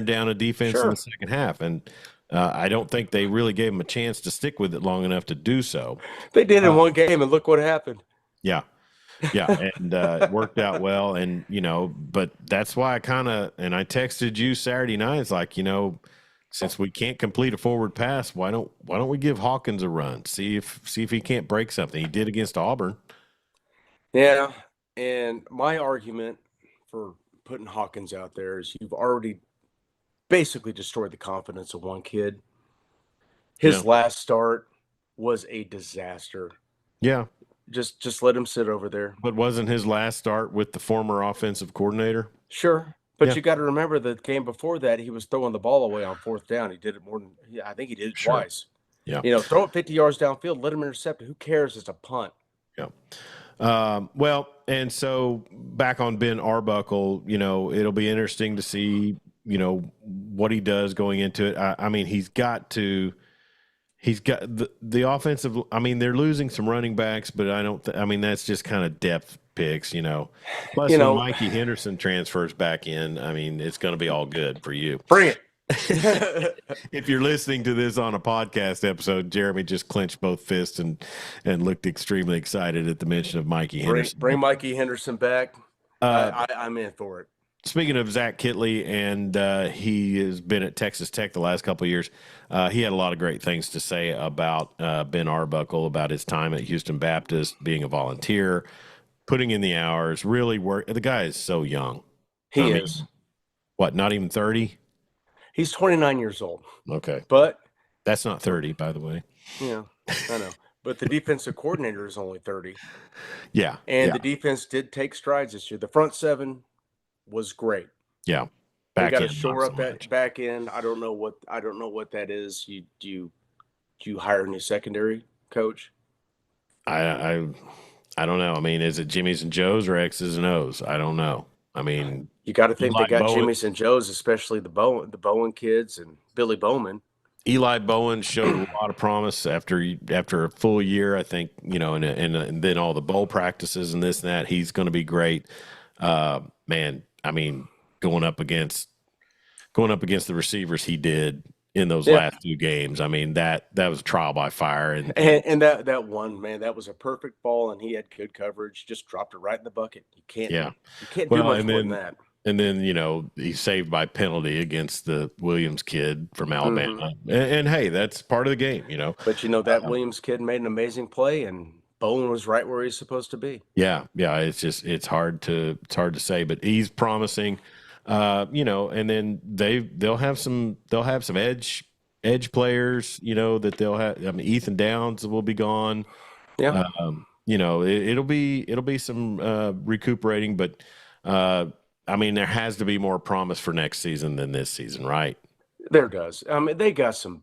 down a defense in the second half, and I don't think they really gave them a chance to stick with it long enough to do so. They did in one game, and look what happened. Yeah, and it worked out well, and but that's why I texted you Saturday night. It's like, since we can't complete a forward pass, why don't we give Hawkins a run? See if he can't break something. He did against Auburn. Yeah, and my argument for putting Hawkins out there is you've already basically destroyed the confidence of one kid. His last start was a disaster. Yeah. Just let him sit over there. But wasn't his last start with the former offensive coordinator? Sure. But you got to remember the game before that, he was throwing the ball away on fourth down. He did it more than I think he did it twice. Yeah. Throw it 50 yards downfield, let him intercept it. Who cares? It's a punt. Yeah. Well, and so back on Ben Arbuckle, it'll be interesting to see, what he does going into it. He's got the offensive. They're losing some running backs, but I don't. That's just kind of depth picks, Plus, when Mikey Henderson transfers back in, it's going to be all good for you. Bring it. If you're listening to this on a podcast episode, Jeremy just clenched both fists and looked extremely excited at the mention of Mikey Henderson. Bring Mikey Henderson back. I'm in for it. Speaking of Zach Kitley, and he has been at Texas Tech the last couple of years, he had a lot of great things to say about Ben Arbuckle, about his time at Houston Baptist, being a volunteer, putting in the hours, really work. The guy is so young. He is. What, not even 30? He's 29 years old. Okay. But that's not 30, by the way. Yeah, I know. But the defensive coordinator is only 30. Yeah. And the defense did take strides this year. The front seven was great. Yeah. They got to shore up that back end. I don't know what that is. Do you hire a new secondary coach? I don't know. Is it Jimmy's and Joe's or X's and O's? I don't know. You got to think they got Jimmy's and Joe's, especially the Bowen kids and Billy Bowman. Eli Bowen showed a lot of promise after a full year, I think, and then all the bowl practices and this and that. He's going to be great. Man, going up against the receivers he did in those last two games. That was a trial by fire. And that one, man, that was a perfect ball, and he had good coverage. Just dropped it right in the bucket. You can't do much more than that. And then, he's saved by penalty against the Williams kid from Alabama. Mm-hmm. And hey, that's part of the game, But that Williams kid made an amazing play, and Bowen was right where he's supposed to be. Yeah. It's hard to say, but he's promising. And then they'll have some edge players. That they'll have. I mean, Ethan Downs will be gone. Yeah. It'll be some recuperating, but I mean, there has to be more promise for next season than this season, right? There does. I mean, they got some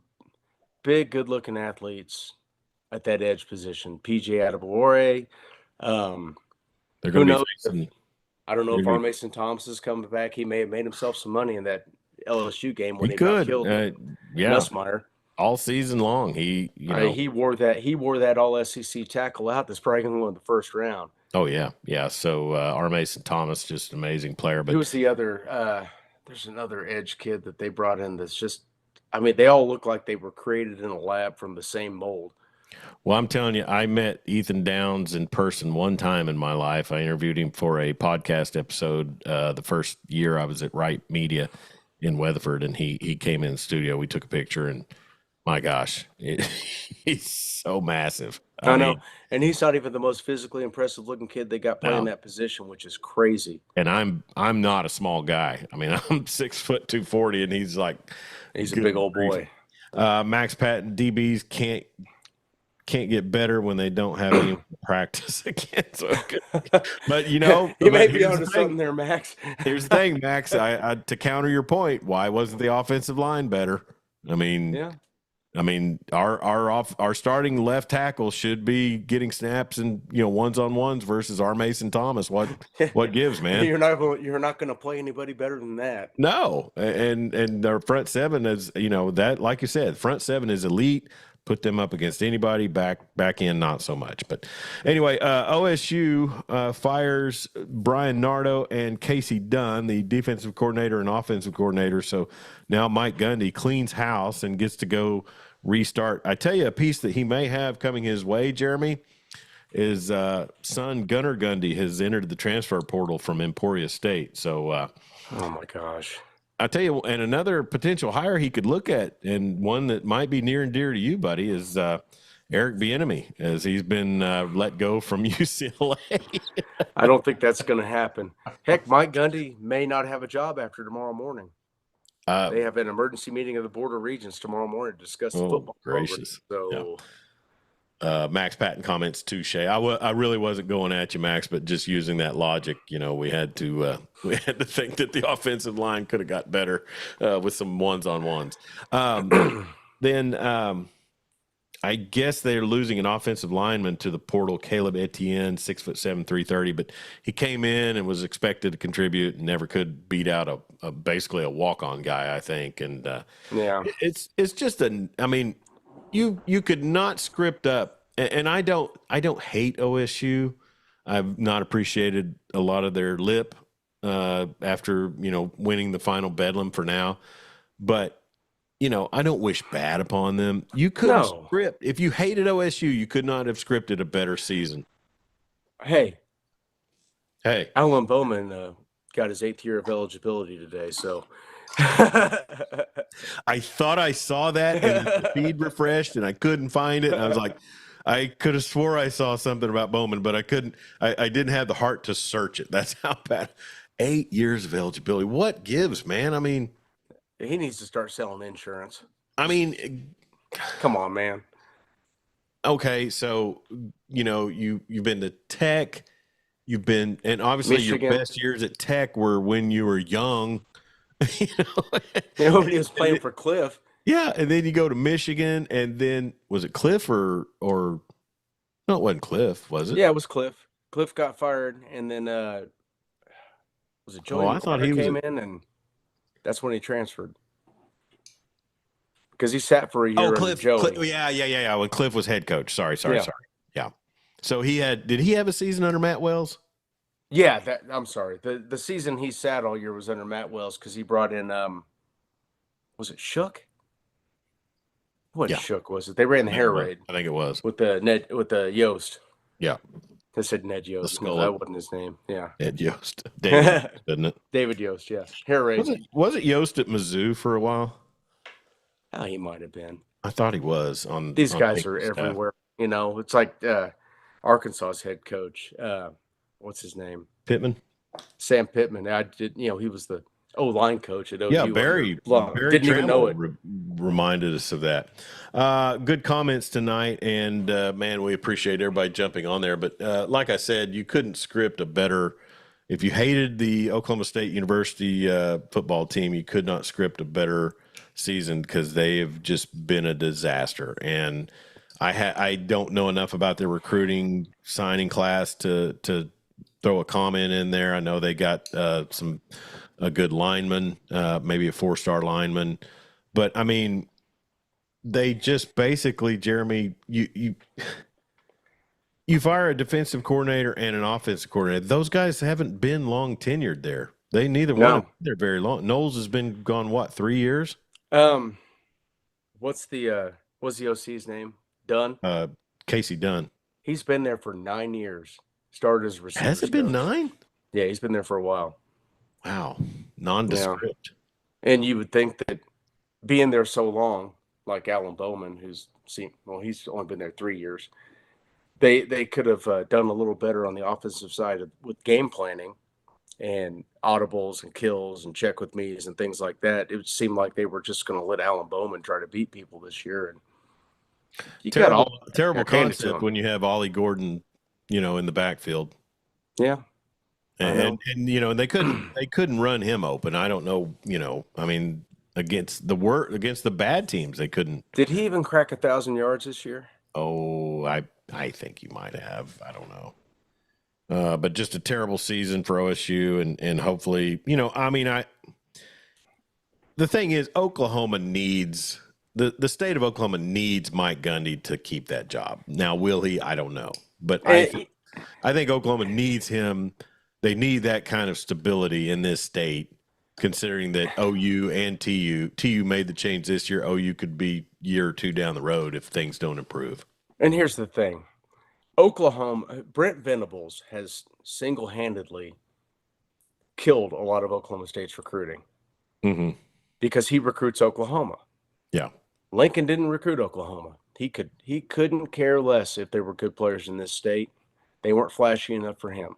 big, good-looking athletes at that edge position. PJ Adebawore. They're Who going to knows? be facing. I don't know if R. Mason Thomas is coming back. He may have made himself some money in that LSU game when he got killed. Nussmeier. All season long, he wore that all SEC tackle out. That's probably going to win the first round. Oh yeah. So R. Mason Thomas, just an amazing player. But who was the other? There's another edge kid that they brought in. That's just, I mean, they all look like they were created in a lab from the same mold. Well, I'm telling you, I met Ethan Downs in person one time in my life. I interviewed him for a podcast episode the first year I was at Wright Media in Weatherford, and he came in the studio. We took a picture, and my gosh, he's so massive. I know, and he's not even the most physically impressive looking kid they got playing that position, which is crazy. And I'm not a small guy. I mean, I'm 6 foot 240, and he's a big old boy. Max Patton DBs can't get better when they don't have any practice against. But you may be onto something there, Max. Here's the thing, Max. I to counter your point, why wasn't the offensive line better? I mean, our starting left tackle should be getting snaps and ones on ones versus R. Mason Thomas. What gives, man? You're not going to play anybody better than that. No, and our front seven is that, like you said, front seven is elite. Put them up against anybody. Back in, not so much. But anyway, OSU fires Brian Nardo and Casey Dunn, the defensive coordinator and offensive coordinator. So now Mike Gundy cleans house and gets to go restart. I tell you, a piece that he may have coming his way, Jeremy, is son Gunnar Gundy has entered the transfer portal from Emporia State. So, oh my gosh. I tell you, and another potential hire he could look at, and one that might be near and dear to you, buddy, is Eric Bieniemy, as he's been let go from UCLA. I don't think that's going to happen. Heck, Mike Gundy may not have a job after tomorrow morning. They have an emergency meeting of the Board of Regents tomorrow morning to discuss the football gracious. program. So. Yeah. Max Patton comments, touche. I really wasn't going at you, Max, but just using that logic, we had to think that the offensive line could have got better with some ones-on-ones. Then I guess they're losing an offensive lineman to the portal, Caleb Etienne, 6'7", 330, but he came in and was expected to contribute and never could beat out basically a walk-on guy, I think. And it's just you could not script up, and I don't hate OSU. I've not appreciated a lot of their lip after winning the final bedlam for now, but I don't wish bad upon them. You couldn't script if you hated OSU. You could not have scripted a better season. Hey, Alan Bowman got his 8th year of eligibility today, so. I thought I saw that and the feed refreshed and I couldn't find it. And I was like, I could have swore I saw something about Bowman, but I couldn't. I didn't have the heart to search it. That's how bad. 8 years of eligibility. What gives, man? I mean, he needs to start selling insurance. I mean, come on, man. Okay, so you've been to Tech, and obviously Michigan. Your best years at Tech were when you were young. Nobody was playing for Cliff. Yeah, and then you go to Michigan, and then was it Cliff or no? It wasn't Cliff, was it? Yeah, it was Cliff. Cliff got fired, and then was it Joey? I thought he came in, and that's when he transferred because he sat for a year. Oh, Cliff. Yeah. When Cliff was head coach. Sorry. Yeah. So did he have a season under Matt Wells? Yeah, I'm sorry. The season he sat all year was under Matt Wells because he brought in was it Shook? Shook was it? They ran the hair raid. I think it was with the Yost. Yeah, I said Ned Yost. No, that wasn't his name. Yeah, Ned Yost. David, didn't it? David Yost. Yeah, hair raid. Was it Yost at Mizzou for a while? Oh, he might have been. I thought he was on. These guys are everywhere. It's like. Arkansas's head coach. What's his name? Pittman. Sam Pittman. He was the O-line coach at OU. Yeah, Barry Didn't even know it. Reminded us of that. Good comments tonight, and man, we appreciate everybody jumping on there. But like I said, you couldn't script a better. If you hated the Oklahoma State University football team, you could not script a better season because they have just been a disaster. And I don't know enough about their recruiting signing class to throw a comment in there. I know they got a good lineman, maybe a 4-star lineman, but I mean, they just basically, Jeremy, you fire a defensive coordinator and an offensive coordinator. Those guys haven't been long tenured there. They neither one of they're very long. Knowles has been gone 3 years. What's the OC's name? Dunn. Casey Dunn. He's been there for 9 years. Started as receiver. Has it been 9? Yeah, he's been there for a while. Wow, nondescript. And you would think that being there so long, like Alan Bowman, he's only been there 3 years. They could have done a little better on the offensive side with game planning and audibles and kills and check with me's and things like that. It would seem like they were just going to let Alan Bowman try to beat people this year. And terrible concept when you have Ollie Gordon, in the backfield. Yeah. And they couldn't run him open. I don't know, I mean, against the bad teams, they couldn't. Did he even crack 1,000 yards this year? Oh, I think he might have. I don't know. But just a terrible season for OSU, and hopefully, the thing is, Oklahoma needs the state of Oklahoma needs Mike Gundy to keep that job. Now, will he? I don't know, but I think Oklahoma needs him. They need that kind of stability in this state, considering that OU and TU made the change this year. OU could be a year or two down the road if things don't improve. And here's the thing. Oklahoma, Brent Venables has single-handedly killed a lot of Oklahoma State's recruiting because he recruits Oklahoma. Yeah. Lincoln didn't recruit Oklahoma. He couldn't care less if there were good players in this state. They weren't flashy enough for him.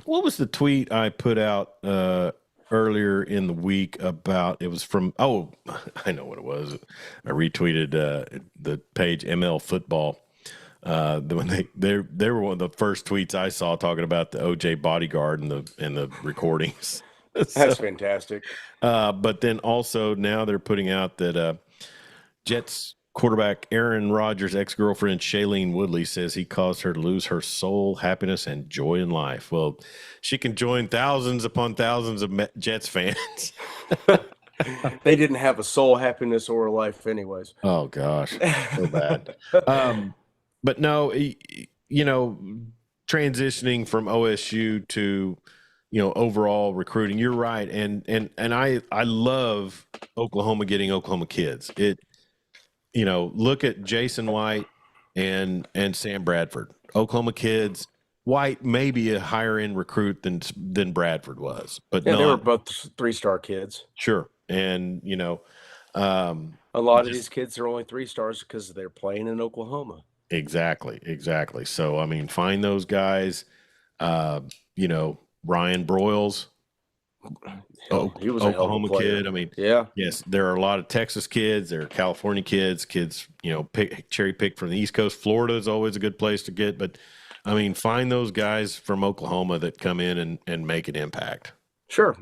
What was the tweet I put out earlier in the week about? It was from I know what it was. I retweeted the page ML Football. When they were one of the first tweets I saw talking about the OJ bodyguard and the recordings. That's fantastic. But then also now they're putting out that Jets quarterback Aaron Rodgers' ex-girlfriend Shailene Woodley says he caused her to lose her soul, happiness, and joy in life. Well, she can join thousands upon thousands of Jets fans. They didn't have a soul, happiness, or a life anyways. Oh, gosh. So bad. But no, transitioning from OSU to, overall recruiting, you're right. And I love Oklahoma getting Oklahoma kids. Look at Jason White and Sam Bradford. Oklahoma kids. White may be a higher end recruit than Bradford was, but they were both 3-star kids. Sure, and a lot of these kids are only 3 stars because they're playing in Oklahoma. Exactly. So I mean, find those guys. Ryan Broyles. He was Oklahoma a kid. I mean, yeah. Yes, there are a lot of Texas kids. There are California kids. Cherry picked from the East Coast. Florida is always a good place to get. But, I mean, find those guys from Oklahoma that come in and make an impact. Sure.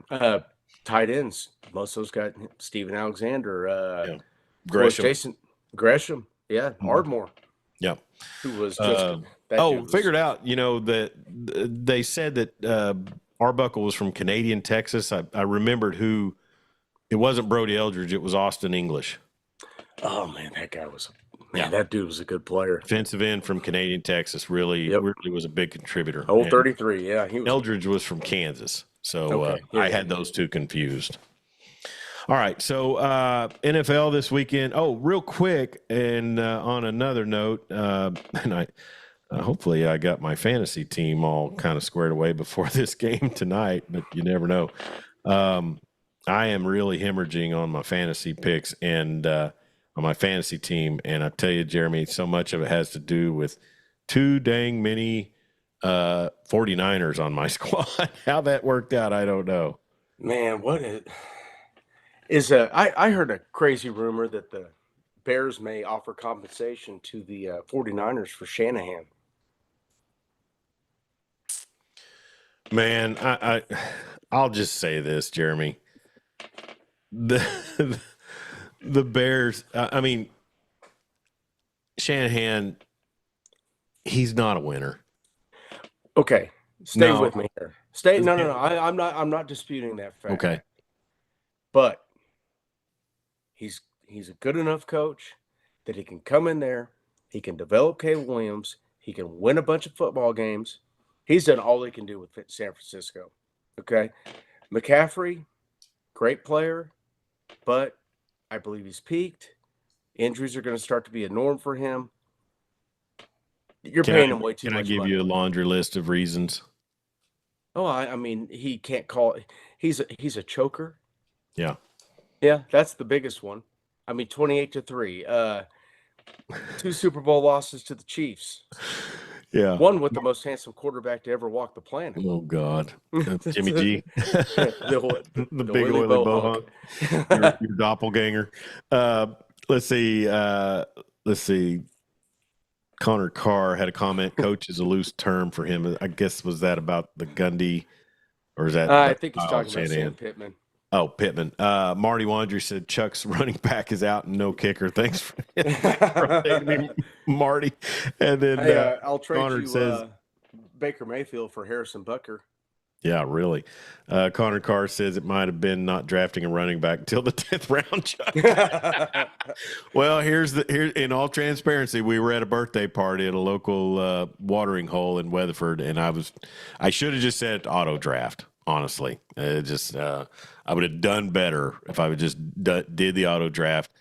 Tight ends. Most of those guys, Steven Alexander. Gresham. Jason Gresham. Yeah. Ardmore. Yeah. Who was just figured out, that they said that Arbuckle was from Canadian Texas. I remembered who. It wasn't Brody Eldridge. It was Austin English. Oh, man, that guy was that dude was a good player. Defensive end from Canadian Texas really was a big contributor. 33, yeah. Eldridge was from Kansas. So I had those two confused. All right, so NFL this weekend. Oh, real quick, and on another note, and hopefully I got my fantasy team all kind of squared away before this game tonight, but you never know. I am really hemorrhaging on my fantasy picks, and I'm on my fantasy team. And I tell you, Jeremy, so much of it has to do with too dang many 49ers on my squad. How that worked out, I don't know. Man, I heard a crazy rumor that the Bears may offer compensation to the 49ers for Shanahan. Man, I'll just say this, Jeremy. The the Bears, I mean, Shanahan, he's not a winner. Okay, stay No. with me here. Stay. No. I'm not disputing that fact. Okay. But he's a good enough coach that he can come in there, he can develop Caleb Williams, he can win a bunch of football games. He's done all he can do with San Francisco. Okay, McCaffrey, great player, but I believe he's peaked. Injuries are going to start to be a norm for him. You're paying him way too much money. Can I give you a laundry list of reasons? Oh, I mean, he can't call. He's a choker. Yeah. Yeah, that's the biggest one. I mean, 28-3. 2 Super Bowl losses to the Chiefs. Yeah. One with the most handsome quarterback to ever walk the planet. Oh, God. Jimmy G. the big oily bohawk. Your doppelganger. Let's see. Connor Carr had a comment. Coach is a loose term for him. I guess, was that about the Gundy, or is that? I think he's talking about Sam Pittman. Oh, Pittman. Marty Wandry said Chuck's running back is out and no kicker. Thanks for me, Marty. And then I'll trade Connor says Baker Mayfield for Harrison Butker. Yeah, really. Connor Carr says it might have been not drafting a running back until the 10th round, Chuck. Well, here in all transparency, we were at a birthday party at a local watering hole in Weatherford, and I should have just said auto draft. Honestly, I would have done better if I would just did the auto draft.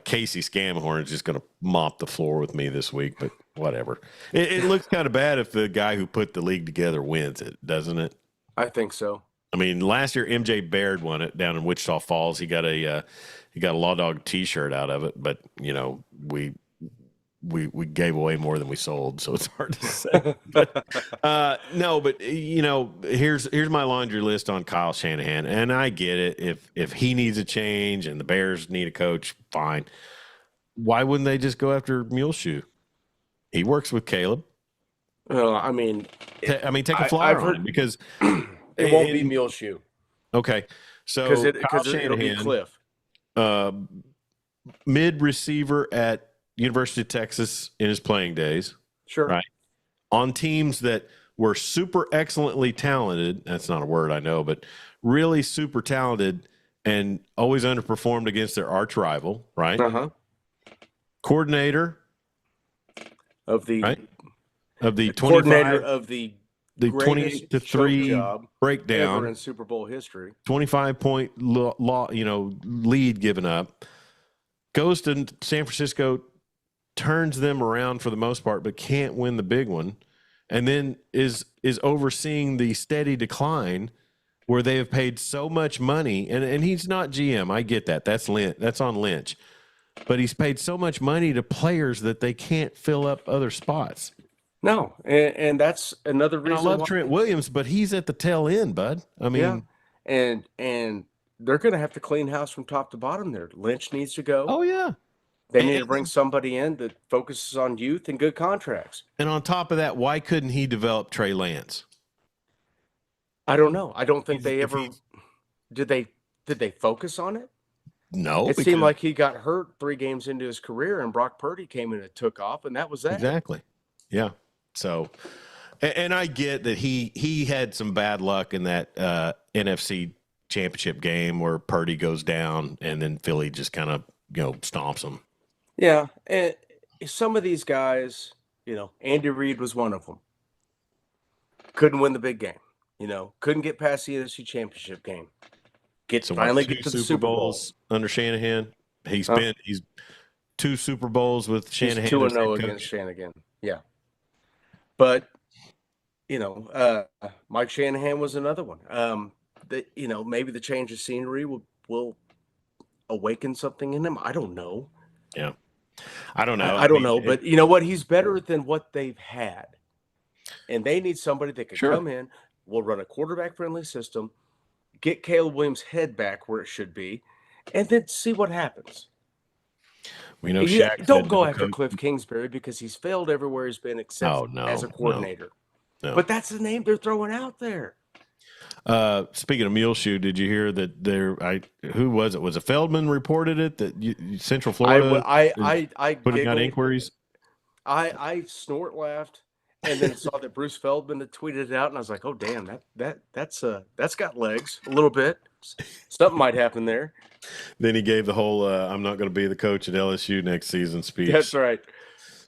Casey Scamhorn is just going to mop the floor with me this week, but whatever. It looks kind of bad if the guy who put the league together wins it, doesn't it? I think so. I mean, last year MJ Baird won it down in Wichita Falls. He got a Lawdog T-shirt out of it, but we gave away more than we sold, so it's hard to say. But here's my laundry list on Kyle Shanahan, and I get it. If he needs a change and the Bears need a coach, fine. Why wouldn't they just go after Muleshoe? He works with Caleb. Take a flyer on him because it won't be Muleshoe. Okay, so because it'll be Cliff, mid receiver at University of Texas in his playing days. Sure. Right. On teams that were super excellently talented. That's not a word I know, but really super talented and always underperformed against their arch rival. Right. Coordinator of the 28-3 breakdown ever in Super Bowl history. 25-point lead given up. Goes to San Francisco, turns them around for the most part, but can't win the big one, and then is overseeing the steady decline where they have paid so much money, and he's not GM. I get that. That's on Lynch. But he's paid so much money to players that they can't fill up other spots. No, and that's another reason. And I love Trent Williams, but he's at the tail end, bud. I mean, and they're going to have to clean house from top to bottom there. Lynch needs to go. Oh, yeah. They need to bring somebody in that focuses on youth and good contracts. And on top of that, why couldn't he develop Trey Lance? I don't know. I don't think they ever did. They focus on it? No. It seemed like he got hurt 3 games into his career, and Brock Purdy came in and took off, and that was that. Exactly. Yeah. So, and I get that he had some bad luck in that NFC championship game where Purdy goes down and then Philly just kind of stomps him. Yeah, and some of these guys, Andy Reid was one of them. Couldn't win the big game. Couldn't get past the NFC championship game. Finally get to the Super Bowls under Shanahan. He's 2 Super Bowls with Shanahan. He's 2-0 against Shanahan. Yeah. But, Mike Shanahan was another one. Maybe the change of scenery will awaken something in him. I don't know. Yeah. I don't know. I don't know, but you know what? He's better than what they've had. And they need somebody that could come in, will run a quarterback-friendly system, get Caleb Williams' head back where it should be, and then see what happens. We know Shaq Don't said go no after coach. Cliff Kingsbury because he's failed everywhere he's been except as a coordinator. No. But that's the name they're throwing out there. Speaking of Muleshoe, did you hear that who was it? Was it Feldman reported it that Central Florida I putting out inquiries? I snort laughed, and then saw that Bruce Feldman had tweeted it out, and I was like, oh damn, that's got legs a little bit. Something might happen there. Then he gave the whole "I'm not going to be the coach at LSU next season" speech. That's right.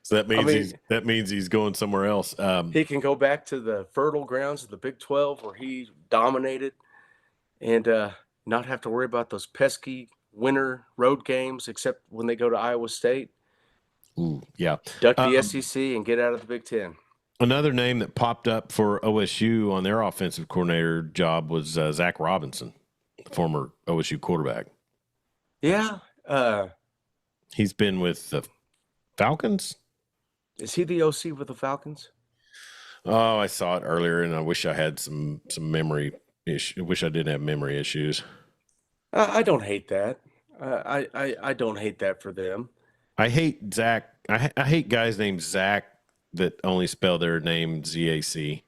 So that means he's going somewhere else. He can go back to the fertile grounds of the Big 12 where he dominated, and not have to worry about those pesky winter road games, except when they go to Iowa State. Ooh, yeah. Duck the SEC and get out of the Big 10. Another name that popped up for OSU on their offensive coordinator job was Zach Robinson, the former OSU quarterback. Yeah. He's been with the Falcons. Is he the OC with the Falcons? Oh, I saw it earlier, and I wish I had some memory issues. I wish I didn't have memory issues. I don't hate that. I don't hate that for them. I hate Zach. I hate guys named Zach that only spell their name Z-A-C.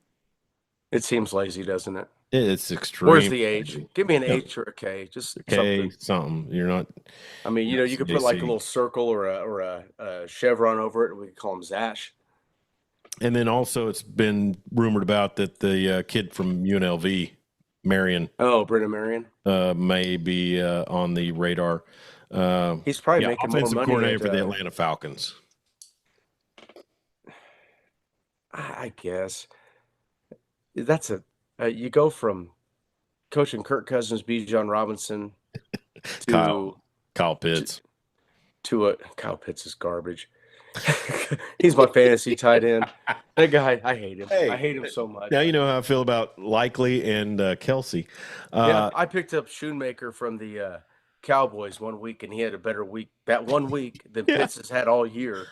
It seems lazy, doesn't it? It's extreme. Where's the H? Give me an H or a K. Just K, something. You're not. I mean, you could put like a little circle or a chevron over it. We could call him Zash. And then also, it's been rumored about that the kid from UNLV, Marion. Oh, Brennan Marion. May be on the radar. He's probably making more offensive money coordinator for the Atlanta Falcons. I guess that's you go from coaching Kirk Cousins, Bijan Robinson, to Kyle Pitts. Kyle Pitts is garbage. He's my fantasy tight end. That guy, I hate him. I hate him so much. Now you know how I feel about Likely and Kelsey. Yeah, I picked up Schoonmaker from the Cowboys one week, and he had a better week that one week than Pitts has had all year.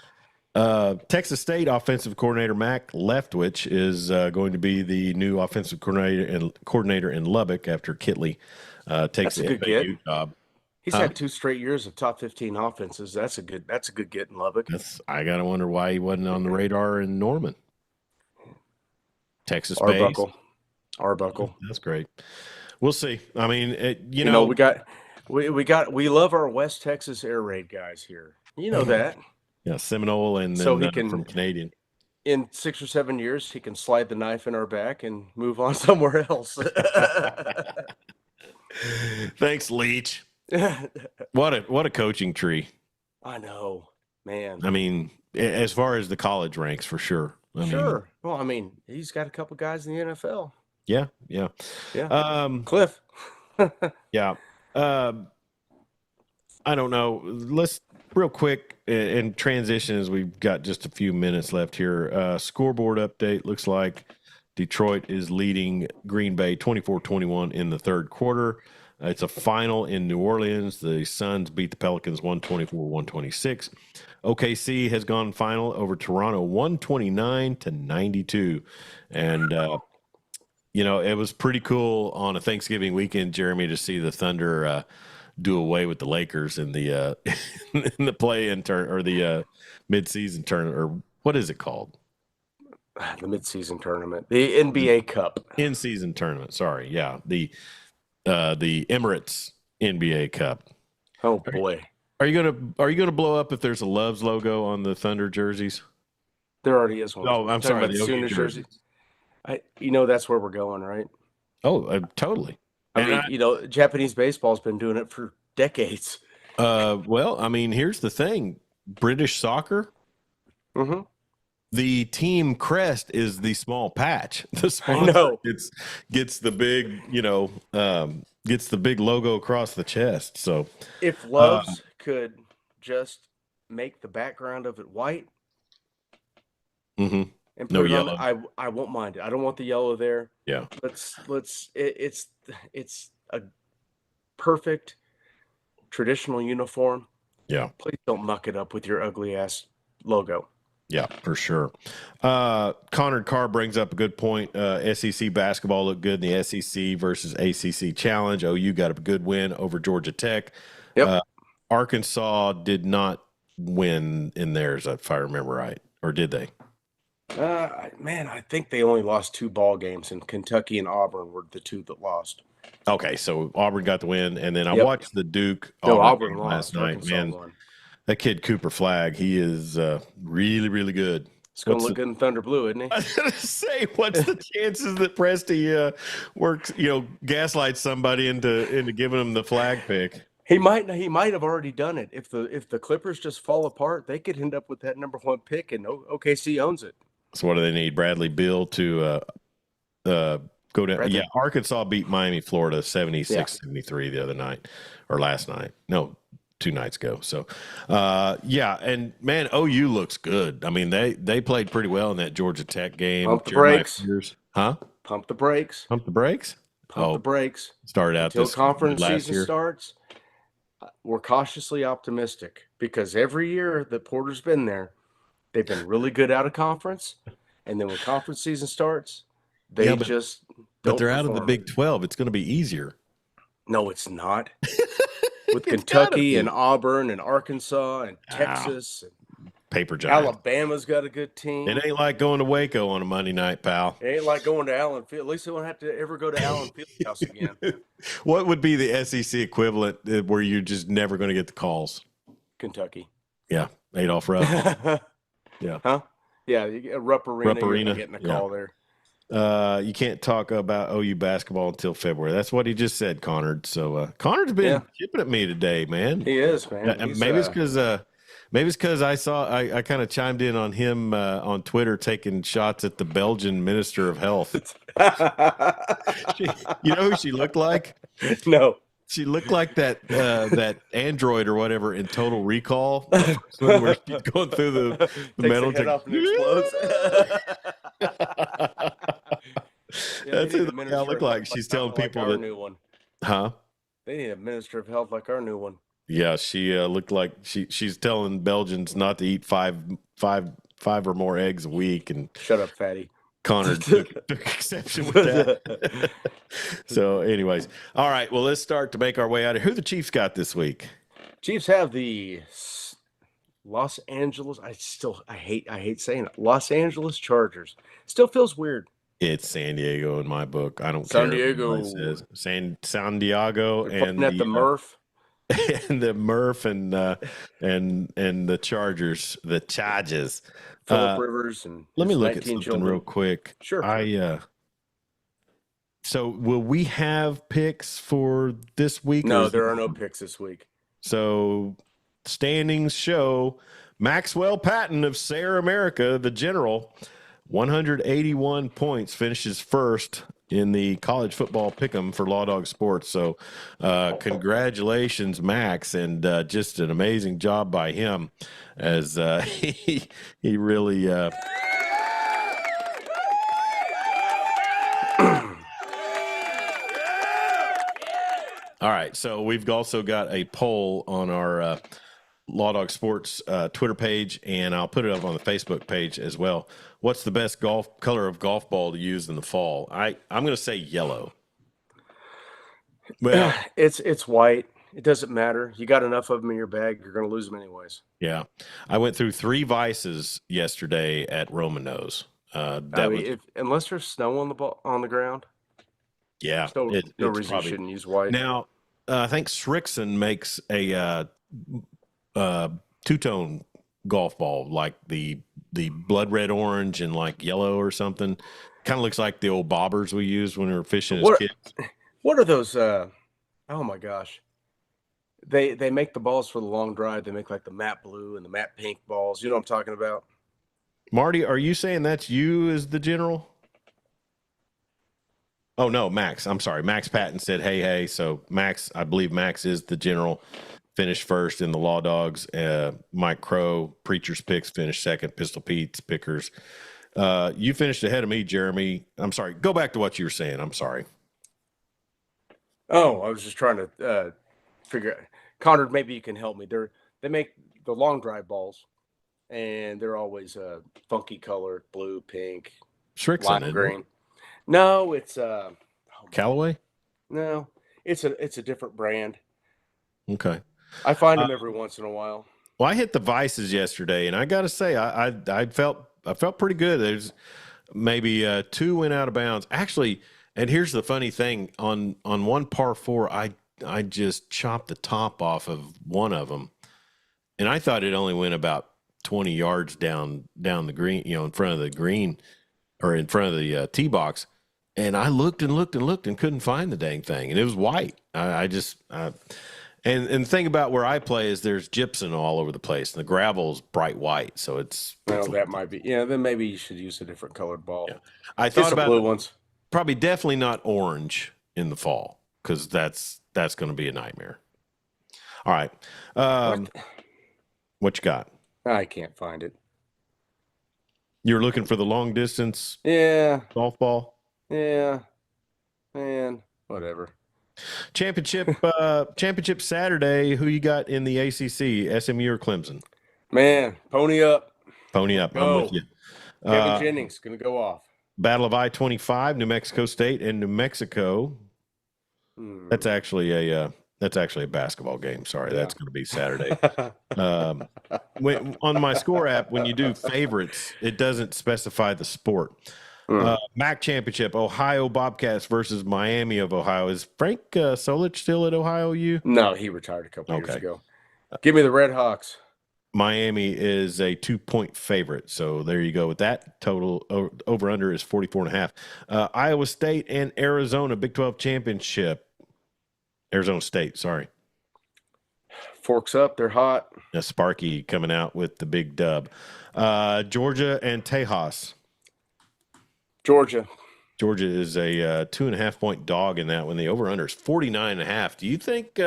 Texas State offensive coordinator Mac Leftwich is going to be the new offensive coordinator in Lubbock after Kitley takes the FAU job. He's had 2 straight years of top 15 offenses. That's a good get in Lubbock. I gotta wonder why he wasn't on the radar in Norman. Texas Arbuckle. That's great. We'll see. I mean, we love our West Texas air raid guys here. You know that. Yeah, Seminole and then he can, from Canadian. In 6 or 7 years, he can slide the knife in our back and move on somewhere else. Thanks, Leach. What a coaching tree. I know, man. I mean, as far as the college ranks, for sure. Sure. Well, I mean, he's got a couple guys in the NFL. Yeah. Cliff. Yeah. I don't know. Let's real quick in transition as we've got just a few minutes left here. Scoreboard update looks like Detroit is leading Green Bay 24-21 in the third quarter. It's a final in New Orleans. The Suns beat the Pelicans 124-126. OKC has gone final over Toronto 129-92. And, it was pretty cool on a Thanksgiving weekend, Jeremy, to see the Thunder do away with the Lakers in the in the play-in turn or the mid-season tournament, or what is it called? The mid-season tournament, the NBA Cup. In-season tournament. Sorry, yeah, the Emirates NBA Cup. Oh boy, are you gonna blow up if there's a Loves logo on the Thunder jerseys? There already is one. Oh, I'm sorry, the Sooners jersey. That's where we're going, right? Oh, totally. I mean, Japanese baseball's been doing it for decades. Well, I mean, here's the thing: British soccer. Mm-hmm. The team crest is the small patch. The sponsor gets the big, gets the big logo across the chest. So if Loves could just make the background of it white, mm-hmm. and put it on, I won't mind it. I don't want the yellow there. Yeah. It's a perfect traditional uniform. Yeah. Please don't muck it up with your ugly ass logo. Yeah, for sure. Connor Carr brings up a good point. SEC basketball looked good in the SEC versus ACC Challenge. OU got a good win over Georgia Tech. Yep. Arkansas did not win in theirs, if I remember right, or did they? Man, I think they only lost 2 ball games, and Kentucky and Auburn were the 2 that lost. Okay, so Auburn got the win, and then I Yep. watched the Duke No, Auburn Auburn game lost. last night. Arkansas Man, won. that kid Cooper Flagg, he is really, really good. It's going to look good in Thunder Blue, isn't he? I was going to say, what's the chances that Presti works, gaslights somebody into giving him the flag pick? He might have already done it. If the Clippers just fall apart, they could end up with that number 1 pick, and OKC owns it. So what do they need? Bradley Beal to go down. Bradley. Yeah, Arkansas beat Miami, Florida 76-73 the other night or last night. No, 2 nights ago. So, yeah, and man, OU looks good. I mean, they played pretty well in that Georgia Tech game. Pump the brakes. Huh? Pump the brakes. Pump the brakes? Pump the brakes. Started out until this conference last season year. starts. We're cautiously optimistic because every year that Porter's been there, they've been really good out of conference, and then when conference season starts, they just don't. But they're out of the perform. Big 12. It's going to be easier. No, it's not. With Kentucky and Auburn and Arkansas and Texas and Paper Giants. Alabama's got a good team. It ain't like going to Waco on a Monday night, pal. It ain't like going to Allen Field. At least they won't have to ever go to Allen Fieldhouse again. What would be the SEC equivalent where you're just never going to get the calls? Kentucky. Yeah, Adolph Rupp. Yeah. Huh? Yeah, Rupp Arena. Rupp Arena. You're getting a call there. You can't talk about OU basketball until February. That's what he just said, Connard. So Connard's been chipping at me today, man. He is, man. Maybe it's because I kind of chimed in on him on Twitter taking shots at the Belgian Minister of Health. You know who she looked like? No. She looked like that android or whatever in Total Recall, where she's going through the metal. Takes the head off and explodes. That's who the look like. She's telling people that. New one. Huh? They need a minister of health like our new one. Yeah, she looked like she's telling Belgians not to eat five or more eggs a week. And shut up, fatty. Connor took exception with that. So, anyways, all right. Well, let's start to make our way out of here. Who the Chiefs got this week? Chiefs have the Los Angeles. I hate saying it. Los Angeles Chargers. Still feels weird. It's San Diego in my book. I don't San care. Diego. What it says. San Diego and the Murph. And the Murph and the Chargers, the Chargers. Phillip Rivers and let me look at something children. real quick. Sure. So will we have picks for this week? No, there are no picks this week. So standings show Maxwell Patton of Sayre America, the general, 181 points, finishes first in the college football pick'em for Lawdog Sports. So congratulations, Max, and just an amazing job by him as he really All right, so we've also got a poll on our Lawdog Sports Twitter page, and I'll put it up on the Facebook page as well. What's the best color of golf ball to use in the fall? I'm going to say yellow. Well, it's white. It doesn't matter. You got enough of them in your bag, you're going to lose them anyways. Yeah, I went through 3 Vices yesterday at Romano's. Unless there's snow on the ground. Yeah, no reason you shouldn't use white. Now, I think Srixon makes a two-tone golf ball, like the blood red orange and like yellow or something. Kind of looks like the old bobbers we used when we were fishing as kids. What are those? Oh my gosh! They make the balls for the long drive. They make like the matte blue and the matte pink balls. You know what I'm talking about? Marty, are you saying that's you as the general? Oh no, Max. I'm sorry. Max Patton said, "Hey." So Max, I believe Max is the general. Finished first in the Law Dogs. Mike Crow, Preacher's Picks finished second. Pistol Pete's Pickers. You finished ahead of me, Jeremy. I'm sorry. Go back to what you were saying. I'm sorry. Oh, I was just trying to figure out. Connor, maybe you can help me. they make the long drive balls, and they're always funky colored, blue, pink, Shrixon, lime green. No, it's Callaway. no, it's a different brand. Okay. I find them every once in a while. Well, I hit the Vices yesterday, and I got to say, I felt pretty good. There's maybe 2 went out of bounds. Actually, and here's the funny thing: on one par 4, I just chopped the top off of one of them, and I thought it only went about 20 yards down the green, in front of the green or in front of the tee box. And I looked and looked and looked and couldn't find the dang thing, and it was white. And the thing about where I play is there's gypsum all over the place, and the gravel's bright white, so it's. Well, that might be. Yeah, then maybe you should use a different colored ball. Yeah. I thought about blue ones. Probably definitely not orange in the fall, because that's going to be a nightmare. All right, what you got? I can't find it. You're looking for the long distance. Yeah. Golf ball. Yeah. Man, whatever. Championship Saturday. Who you got in the ACC? SMU or Clemson? Man, pony up. Pony up. Go. I'm with you. Kevin Jennings gonna go off. Battle of I-25, New Mexico State and New Mexico. That's actually a basketball game. Sorry, yeah. That's going to be Saturday. On my score app, when you do favorites, it doesn't specify the sport. MAC Championship, Ohio Bobcats versus Miami of Ohio. Is Frank Solich still at Ohio U? No, he retired a couple years ago. Give me the Red Hawks. Miami is a 2-point favorite. So there you go with that. Total over under is 44.5. Iowa State and Arizona Big 12 Championship. Arizona State, sorry. Forks up, they're hot. Sparky coming out with the big dub. Georgia and Tejas. Georgia is a 2.5-point dog in that one. The over-under is 49.5. Do you think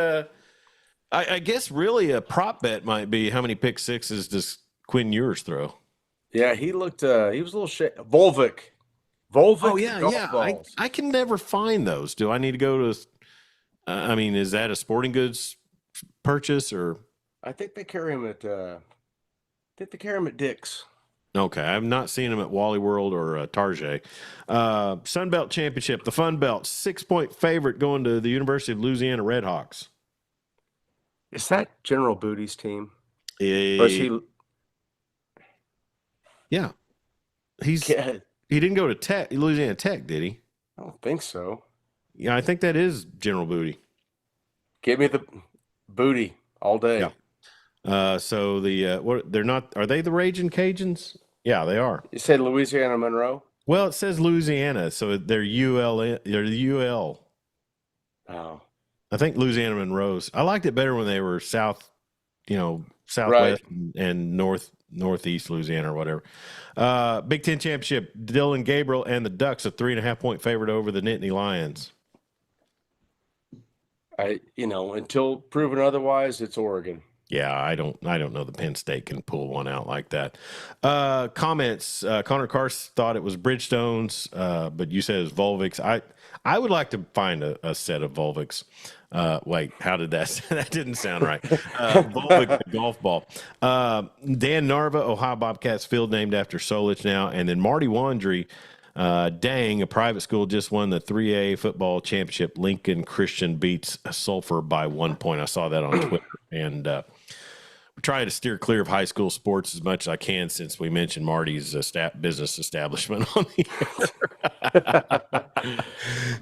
I guess really a prop bet might be how many pick sixes does Quinn Ewers throw? Yeah, he looked he was a little shit. Volvic. Oh, yeah. I can never find those. Do I need to go to is that a sporting goods purchase or? I think they carry him at Dick's. Okay, I've not seen him at Wally World or Target. Sun Belt Championship, the Fun Belt, 6-point favorite going to the University of Louisiana Red Hawks. Is that General Booty's team? Yeah. He didn't go to Louisiana Tech, did he? I don't think so. Yeah, I think that is General Booty. Give me the Booty all day. Yeah. So they're not, are they the Raging Cajuns? Yeah, they are. You said Louisiana Monroe? Well, it says Louisiana, so they're UL. Oh. I think Louisiana Monroe's. I liked it better when they were southwest right. and northeast Louisiana or whatever. Big Ten Championship, Dylan Gabriel and the Ducks, a 3.5-point favorite over the Nittany Lions. Until proven otherwise, it's Oregon. Yeah, I don't know that Penn State can pull one out like that. Comments. Connor Karst thought it was Bridgestones, but you said it's Volvics. I would like to find a set of Volvics. Wait, how did that? That didn't sound right. Volvic golf ball. Dan Narva, Ohio Bobcats field named after Solich now, and then Marty Wandry. A private school just won the 3A football championship. Lincoln Christian beats Sulphur by 1 point. I saw that on Twitter, and we try to steer clear of high school sports as much as I can since we mentioned Marty's business establishment on the air.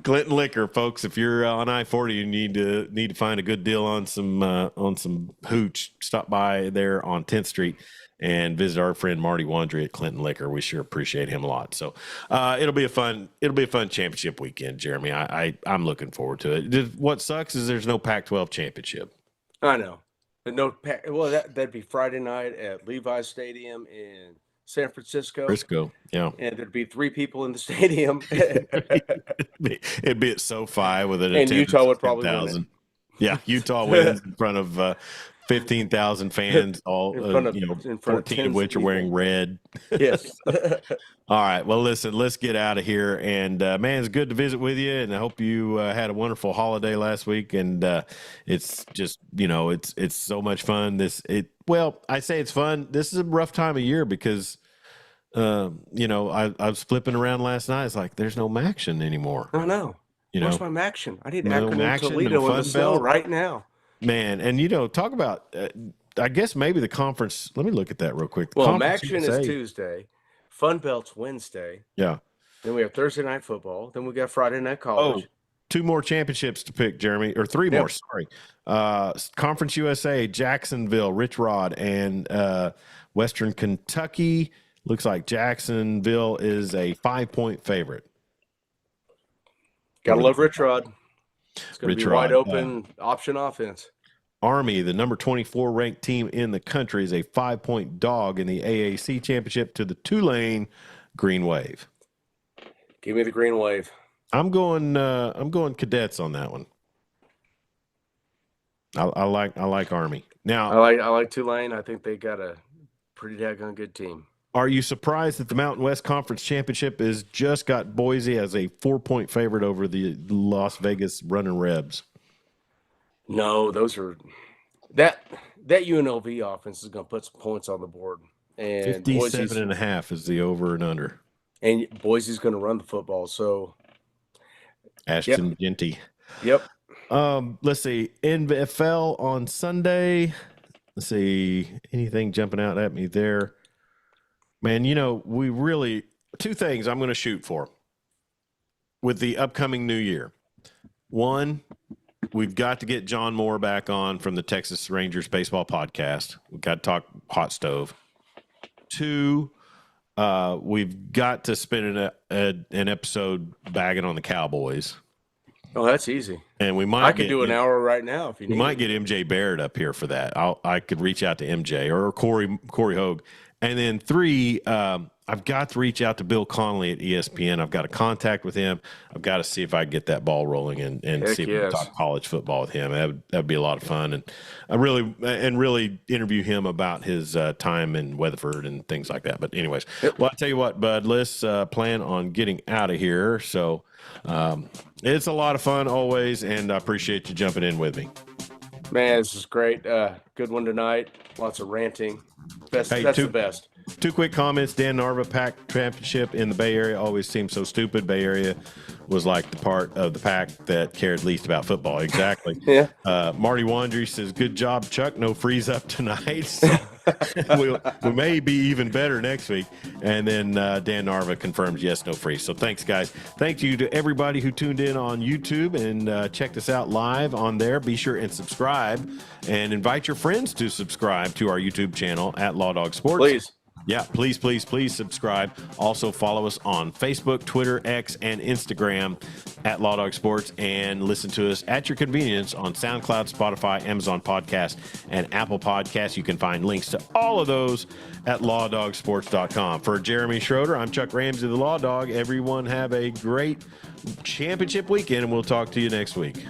Clinton Liquor, folks. If you're on I-40, you need to find a good deal on some hooch. Stop by there on 10th Street. And visit our friend Marty Wandry at Clinton Liquor. We sure appreciate him a lot. So it'll be a fun championship weekend, Jeremy. I'm looking forward to it. What sucks is there's no Pac-12 championship. I know. That'd be Friday night at Levi's Stadium in San Francisco. Yeah. And there'd be 3 people in the stadium. It'd be at SoFi with an and Utah would probably 10,000. Yeah, Utah wins in front of 15,000 fans, all in front of 14 of which are wearing red. Yes. All right. Well, listen, let's get out of here. And man, it's good to visit with you. And I hope you had a wonderful holiday last week. And it's just, it's so much fun. Well, I say it's fun. This is a rough time of year because, I was flipping around last night. It's like there's no Maction anymore. I know. Where's my Maction? I need No Akron and Maction, Toledo no in the Fun snow Belt. right now. Man, and talk about. I guess maybe the conference. Let me look at that real quick. Well, Maction is Tuesday. Fun Belt's Wednesday. Yeah. Then we have Thursday night football. Then we got Friday night college. Oh, 2 more championships to pick, Jeremy, or 3 more. Sorry. Conference USA, Jacksonville, Rich Rod, and Western Kentucky. Looks like Jacksonville is a 5-point favorite. Gotta love Rich Rod. It's going to be wide Rod, open option offense. Army, the number 24 ranked team in the country, is a 5-point dog in the AAC championship to the Tulane Green Wave. Give me the Green Wave. I'm going Cadets on that one. I like Army. Now I like Tulane. I think they got a pretty daggone good team. Are you surprised that the Mountain West Conference Championship has just got Boise as a 4-point favorite over the Las Vegas Running Rebs? No, those are that UNLV offense is going to put some points on the board. And 57.5 is the over and under. And Boise's going to run the football. So Ashton Genty. Yep. Let's see. NFL on Sunday. Let's see. Anything jumping out at me there? Man, we really – 2 things I'm going to shoot for with the upcoming new year. 1, we've got to get John Moore back on from the Texas Rangers baseball podcast. We've got to talk hot stove. 2, we've got to spend an episode bagging on the Cowboys. Oh, that's easy. And I could do an hour right now if you need. We might get MJ Barrett up here for that. I could reach out to MJ or Corey Hogue. And then 3, I've got to reach out to Bill Connolly at ESPN. I've got to contact with him. I've got to see if I can get that ball rolling and see if we can talk college football with him. That'd be a lot of fun. And I really interview him about his time in Weatherford and things like that. But anyways, well, I tell you what, bud, let's plan on getting out of here. So it's a lot of fun always, and I appreciate you jumping in with me. Man, this is great. Good one tonight. Lots of ranting. That's the best. 2 quick comments. Dan Narva Pac championship in the Bay Area always seemed so stupid. Bay Area was like the part of the pack that cared least about football. Exactly. Yeah. Marty Wandry says, good job, Chuck. No freeze up tonight. So we may be even better next week. And then Dan Narva confirms, yes, no freeze. So thanks, guys. Thank you to everybody who tuned in on YouTube and checked us out live on there. Be sure and subscribe and invite your friends to subscribe to our YouTube channel at Lawdog Sports. Please. Yeah, please subscribe. Also follow us on Facebook, Twitter, X, and Instagram at Lawdog Sports, and listen to us at your convenience on SoundCloud, Spotify, Amazon Podcast, and Apple Podcasts. You can find links to all of those at lawdogsports.com. For Jeremy Schroeder, I'm Chuck Ramsey, the Law Dog. Everyone have a great championship weekend, and we'll talk to you next week.